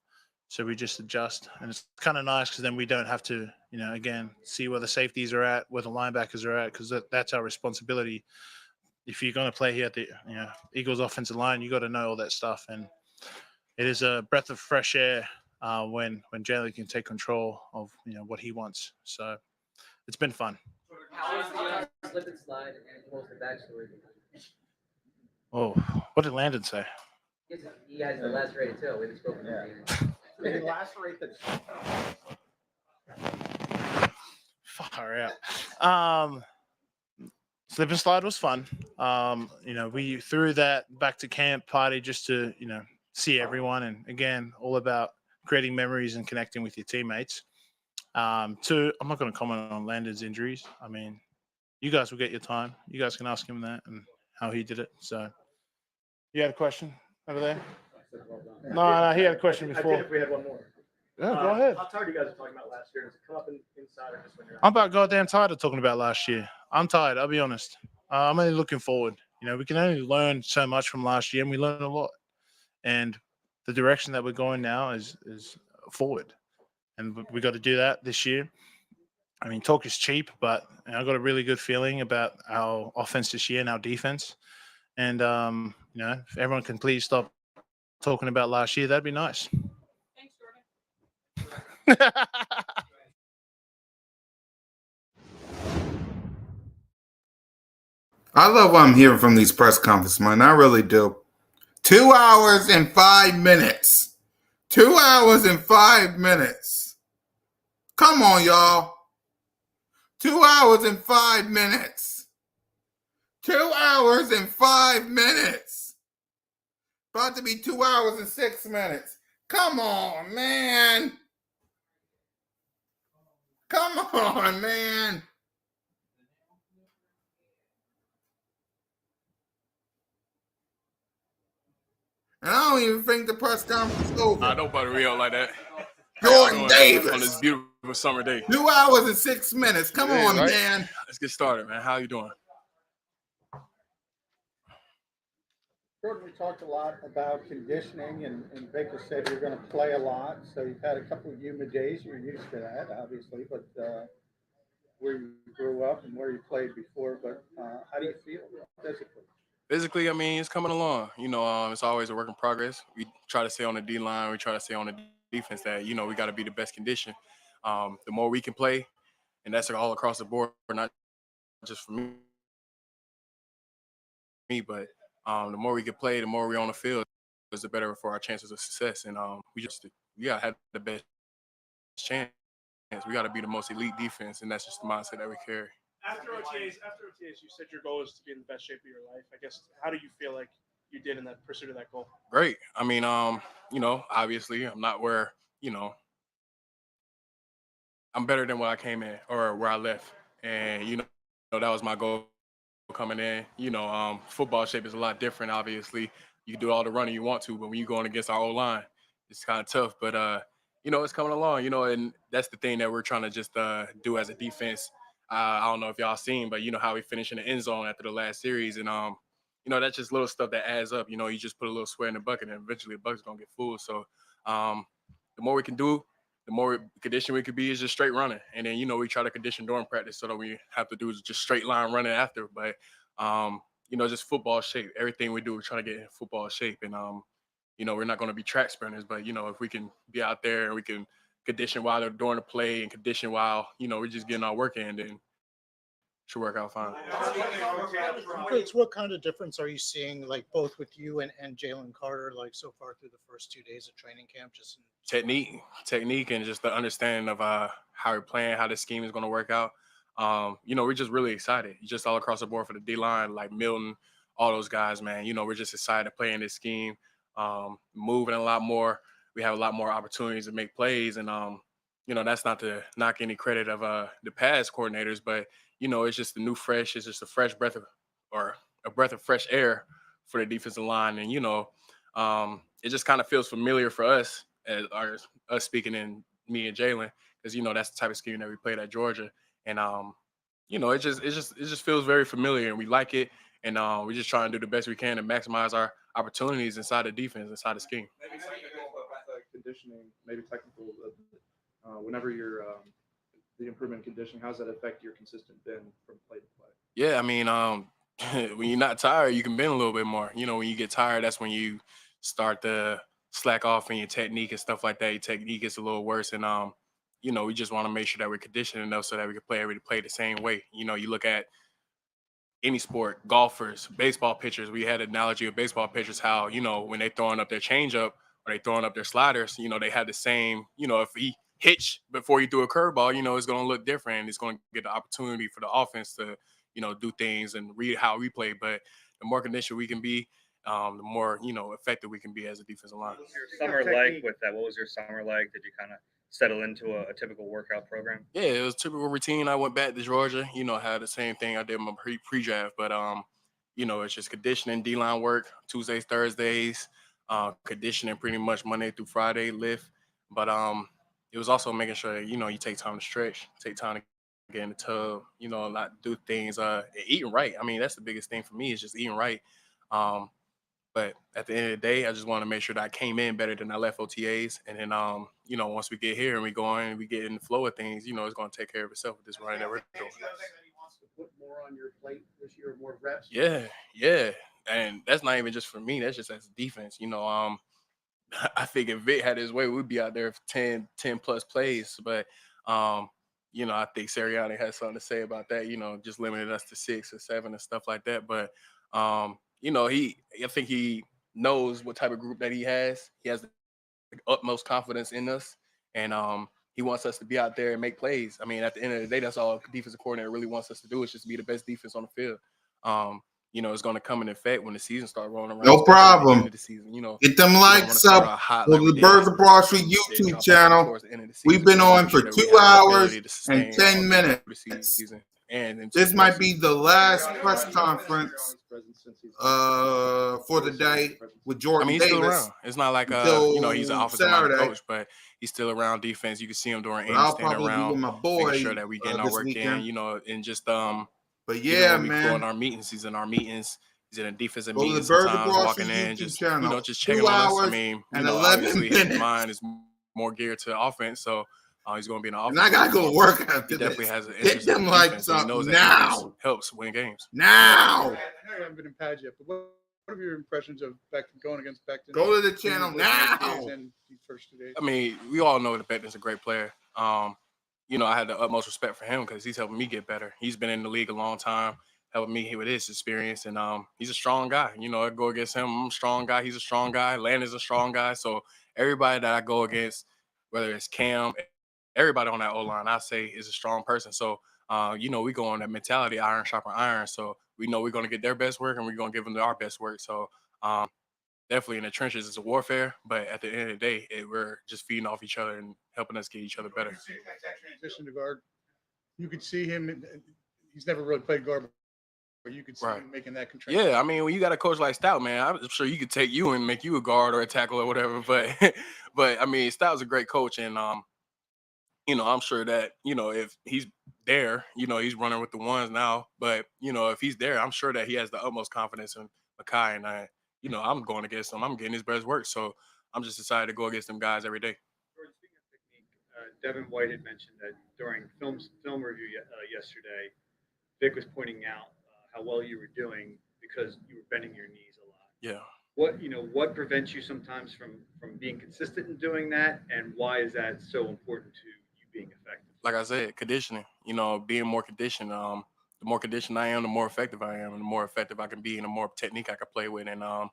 So we just adjust. And it's kind of nice because then we don't have to, you know, again, see where the safeties are at, where the linebackers are at, because that's our responsibility. If you're going to play here at the Eagles offensive line, you got to know all that stuff. And it is a breath of fresh air when Jalen can take control of, you know, what he wants. So it's been fun. How is the slip and slide and what was the backstory? Oh, what did Landon say? He has the lacerated toe. We haven't spoken to him. They lacerate the Far out. Slip and slide was fun. You know, we threw that back to camp party just to, you know, see everyone. And again, all about creating memories and connecting with your teammates. I'm not going to comment on Landon's injuries. I mean, you guys will get your time. You guys can ask him that and how he did it. So you had a question over there? No, he had a question I before. did if we had one more. Yeah, go ahead. How tired you guys are talking about last year? Does it come up inside or just when you're I'm about goddamn tired of talking about last year. I'm tired. I'll be honest. I'm only looking forward. You know, we can only learn so much from last year, and we learned a lot. And the direction that we're going now is forward, and we got to do that this year. I mean, talk is cheap, but I got a really good feeling about our offense this year and our defense. And you know, if everyone can please stop talking about last year, that'd be nice. I love what I'm hearing from these press conferences, man. I really do. 2 hours and 5 minutes. 2 hours and 5 minutes. Come on, y'all. 2 hours and 5 minutes. 2 hours and 5 minutes. About to be 2 hours and 6 minutes. Come on, man. Come on, man. And I don't even think the press conference is over. Nobody real like that. Jordan Davis. On this beautiful summer day. 2 hours and 6 minutes. Come on, right? man. Let's get started, man. How you doing? Jordan, we talked a lot about conditioning, and Baker said you're going to play a lot. So you've had a couple of humid days. You're used to that, obviously, but where you grew up and where you played before. But how do you feel physically? Physically, I mean, it's coming along. You know, it's always a work in progress. We try to stay on the D line. We try to stay on the defense that, you know, we got to be the best condition. The more we can play, and that's all across the board, not just for me, but the more we can play, the more we're on the field, the better for our chances of success. And we got to have the best chance. We got to be the most elite defense, and that's just the mindset that we carry. After OTAs, you said your goal is to be in the best shape of your life. I guess, how do you feel like you did in that pursuit of that goal? Great. I mean, you know, obviously I'm not where, you know, I'm better than where I came in or where I left. And, you know, that was my goal coming in. You know, football shape is a lot different, obviously. You can do all the running you want to, but when you're going against our O-line, it's kind of tough. But, you know, it's coming along, you know, and that's the thing that we're trying to just do as a defense. I don't know if y'all seen, but you know how we finished in the end zone after the last series, and you know, that's just little stuff that adds up. You know, you just put a little square in the bucket, and eventually the bucket's gonna get full. So, the more we can do, the more condition we could be is just straight running, and then you know we try to condition during practice so that we have to do is just straight line running after. But you know, just football shape. Everything we do, we're trying to get in football shape, and you know, we're not going to be track sprinters, but you know, if we can be out there and we can condition while they're during the play and condition while you know we're just getting our work in, then it should work out fine. Coach, what kind of difference are you seeing, like both with you and Jalen Carter, like so far through the first 2 days of training camp? Just Technique, and just the understanding of how we're playing, how the scheme is going to work out. You know, we're just really excited. Just all across the board for the D line, like Milton, all those guys, man. You know, we're just excited to play in this scheme, moving a lot more. We have a lot more opportunities to make plays, and you know, that's not to knock any credit of the past coordinators, but you know, it's just it's just a fresh breath of fresh air for the defensive line, and you know, it just kind of feels familiar for us as us speaking in me and Jalen, because you know that's the type of scheme that we played at Georgia, and you know, it just feels very familiar, and we like it, and we just try and do the best we can to maximize our opportunities inside the defense, inside the scheme. Maybe conditioning, maybe technical. Whenever you're the improvement in conditioning, how does that affect your consistent bend from play to play? Yeah, I mean, when you're not tired, you can bend a little bit more. You know, when you get tired, that's when you start to slack off in your technique and stuff like that. Your technique gets a little worse, and you know, we just want to make sure that we're conditioned enough so that we can play the same way. You know, you look at any sport, golfers, baseball pitchers. We had an analogy of baseball pitchers, how, you know, when they throwing up their changeup or they throwing up their sliders, you know, they have the same, you know, if he hitch before you throw a curveball, you know, it's going to look different. It's going to get the opportunity for the offense to, you know, do things and read how we play. But the more conditioned we can be, the more, you know, effective we can be as a defensive line. What was your summer like with that? What was your summer like? Did you kind of settle into a typical workout program? Yeah, it was a typical routine. I went back to Georgia, you know, had the same thing I did in my pre-draft, but you know, it's just conditioning, D-line work, Tuesdays, Thursdays, conditioning pretty much Monday through Friday, lift. But it was also making sure that, you know, you take time to stretch, take time to get in the tub, you know, not do things, eating right. I mean, that's the biggest thing for me, is just eating right. But at the end of the day, I just want to make sure that I came in better than I left OTAs. And then, you know, once we get here and we go in and we get in the flow of things, you know, it's going to take care of itself with this running that we're doing. put more on your plate this year, more reps? Yeah. And that's not even just for me. That's just as a defense. You know, I think if Vic had his way, we'd be out there for 10 plus plays. But, you know, I think Sirianni has something to say about that, you know, just limiting us to 6 or 7 and stuff like that. But, you know, I think he knows what type of group that he has. He has the utmost confidence in us, and he wants us to be out there and make plays. I mean, at the end of the day, that's all a defensive coordinator really wants us to do, is just be the best defense on the field. You know, it's going to come in effect when the season starts rolling around. No problem. The season, you know, get them likes up on the Birds of Broad Street YouTube channel. We've been on for 2 hours and 10 minutes. And this might be the last press conference for the day with Jordan he's Davis. still around. It's not like you know, he's an offensive minded coach, but he's still around defense. You can see him during I'll standing probably around, be with my boy, making sure that we getting our work weekend. in, you know, and just But yeah, when we man. go in our meetings, he's in our meetings. He's in a defensive Go to meeting the Birds of sometimes, Broad walking Street in, YouTube just channel. you know, just 2 checking on us. I hours mean, you and know, 11 obviously his minutes. mind is more geared to offense, so he's going to be in the offense. And I gotta go work after He definitely this. has an Get interest in them the like defense, and he knows something that now. defense helps win games. Now. I know you haven't been in pads yet, but what are your impressions of Becton going against Becton? Go to the channel now. And these first 2 days. I mean, we all know that Becton's a great player. You know, I had the utmost respect for him because he's helping me get better. He's been in the league a long time, helping me with his experience, and he's a strong guy. You know, I go against him. I'm a strong guy. He's a strong guy. Landon's a strong guy. So everybody that I go against, whether it's Cam, everybody on that O-line, I say is a strong person. So, you know, we go on that mentality, iron sharpen iron. So we know we're going to get their best work and we're going to give them our best work. So definitely in the trenches, it's a warfare. But at the end of the day, we're just feeding off each other and helping us get each other better. Transition to guard. You could see him. He's never really played guard, but you could see him making that control. Yeah, I mean, when you got a coach like Stout, man, I'm sure you could take you and make you a guard or a tackle or whatever. But I mean, Stout's a great coach, and I'm sure that, if he's there, he's running with the ones now. But, if he's there, I'm sure that he has the utmost confidence in Makai. And I'm going against him. I'm getting his best work. So I'm just excited to go against them guys every day. Jordan, speaking of technique, Devin White had mentioned that during film review yesterday, Vic was pointing out how well you were doing because you were bending your knees a lot. Yeah. What prevents you sometimes from being consistent in doing that, and why is that so important to you being effective? Like I said, conditioning. Being more conditioned. The more conditioned I am, the more effective I am, and the more effective I can be, and the more technique I can play with. And not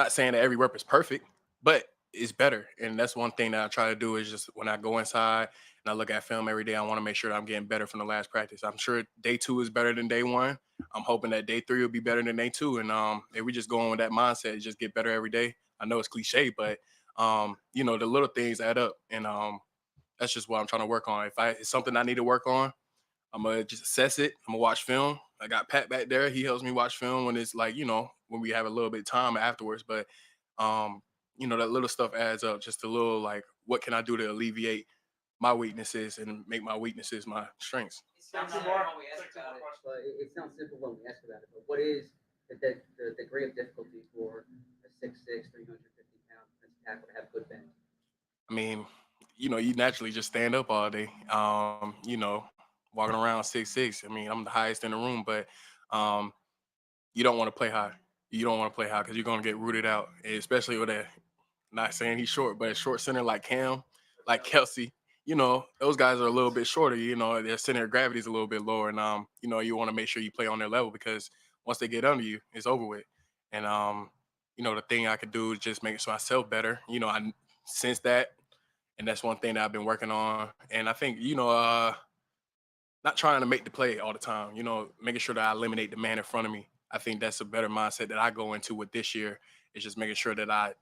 saying that every rep is perfect, but it's better. And that's one thing that I try to do is just when I go inside and I look at film every day, I want to make sure that I'm getting better from the last practice. I'm sure day 2 is better than day 1. I'm hoping that day 3 will be better than day 2. And if we just go on with that mindset, just get better every day. I know it's cliche, but the little things add up. And that's just what I'm trying to work on. If it's something I need to work on, I'm gonna just assess it. I'm gonna watch film. I got Pat back there. He helps me watch film when it's like, when we have a little bit of time afterwards. But that little stuff adds up. Just a little like, what can I do to alleviate my weaknesses and make my weaknesses my strengths? It sounds simple when we ask about it, but it sounds simple when we ask about it. But what is the degree of difficulty for a 6'6", 350-pound defensive tackle to have good bend? I mean, you naturally just stand up all day. Walking around 6'6". I mean, I'm the highest in the room, but you don't want to play high. You don't want to play high because you're going to get rooted out, especially with a, not saying he's short, but a short center like Cam, like Kelsey. Those guys are a little bit shorter. Their center of gravity is a little bit lower. And, you want to make sure you play on their level because once they get under you, it's over with. And, the thing I could do is just make myself better. I sense that. And that's one thing that I've been working on. And I think, not trying to make the play all the time, making sure that I eliminate the man in front of me. I think that's a better mindset that I go into with this year. Is just making sure that I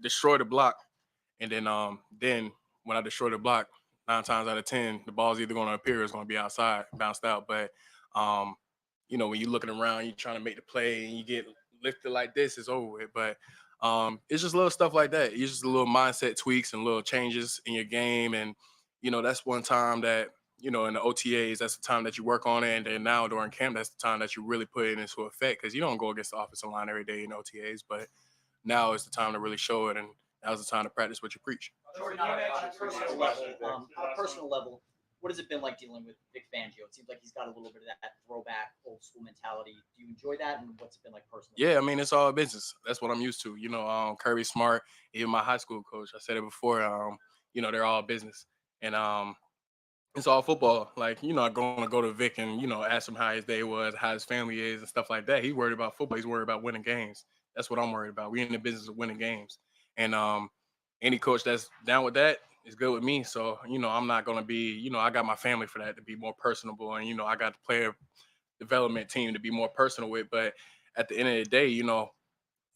destroy the block. And then when I destroy the block, 9 times out of 10, the ball's either going to appear or it's going to be outside, bounced out. But, when you're looking around, you're trying to make the play and you get lifted like this, it's over with. But it's just little stuff like that. It's just a little mindset tweaks and little changes in your game. And, that's one time that, in the OTAs, that's the time that you work on it. And then now during camp, that's the time that you really put it into effect because you don't go against the offensive line every day in OTAs. But now is the time to really show it. And now's the time to practice what you preach. Jordan, on a personal level, what has it been like dealing with Vic Fangio? It seems like he's got a little bit of that throwback, old school mentality. Do you enjoy that? And what's it been like personally? Yeah, I mean, it's all business. That's what I'm used to. Kirby Smart, even my high school coach, I said it before, they're all business. And it's all football. Like, I'm going to go to Vic and, ask him how his day was, how his family is and stuff like that. He's worried about football. He's worried about winning games. That's what I'm worried about. We're in the business of winning games. And any coach that's down with that is good with me. So, I'm not going to be, I got my family for that to be more personable. And, I got the player development team to be more personal with. But at the end of the day,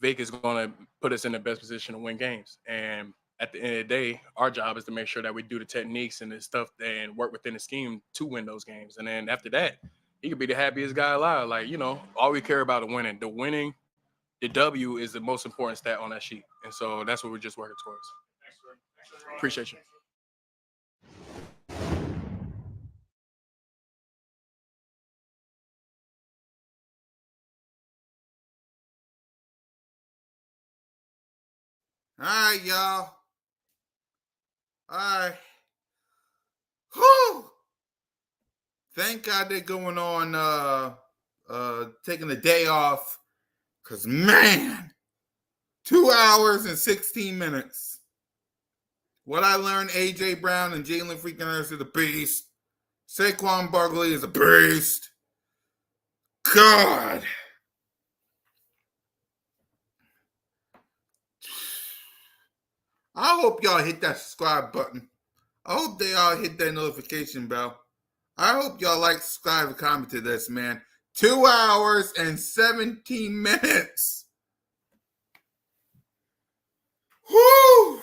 Vic is going to put us in the best position to win games. And at the end of the day, our job is to make sure that we do the techniques and the stuff and work within the scheme to win those games. And then after that, he could be the happiest guy alive. Like, all we care about is winning. The W is the most important stat on that sheet. And so that's what we're just working towards. Appreciate you. All right, y'all. All right. Whew. Thank God they're going on taking the day off. Cause man, 2 hours and 16 minutes. What I learned, AJ Brown and Jalen freaking Hurts is a beast. Saquon Barkley is a beast. God. I hope y'all hit that subscribe button. I hope they all hit that notification bell. I hope y'all like, subscribe, and comment to this, man. 2 hours and 17 minutes. Whoo!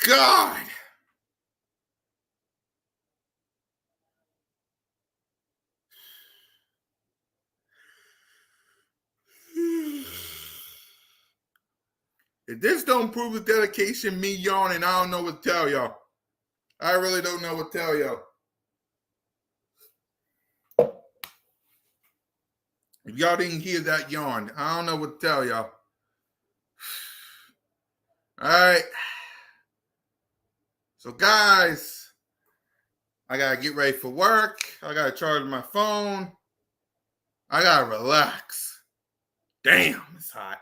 God. If this don't prove the dedication, me yawning, I don't know what to tell y'all. I really don't know what to tell y'all. If y'all didn't hear that yawn, I don't know what to tell y'all. All right. So, guys, I got to get ready for work. I got to charge my phone. I got to relax. Damn, it's hot.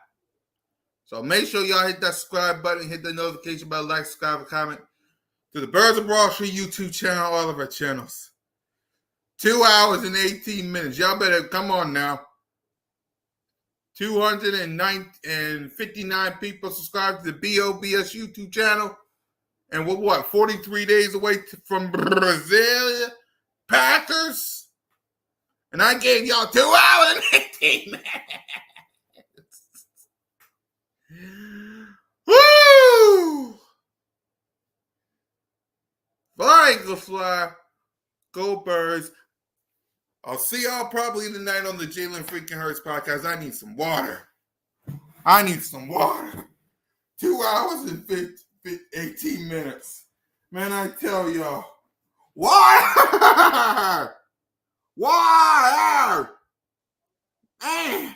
So make sure y'all hit that subscribe button, hit the notification bell, like, subscribe, and comment to the Birds of Broad Street YouTube channel, all of our channels. 2 hours and 18 minutes. Y'all better come on now. 259 people subscribe to the BOBS YouTube channel. And we're what, 43 days away from Brazil Packers? And I gave y'all 2 hours and 18 minutes. Woo! Fly, Eagles, fly. Go Birds. I'll see y'all probably tonight on the Jalen freaking Hurts podcast. I need some water. 2 hours and 18 minutes. Man, I tell y'all. Water! Water! Man!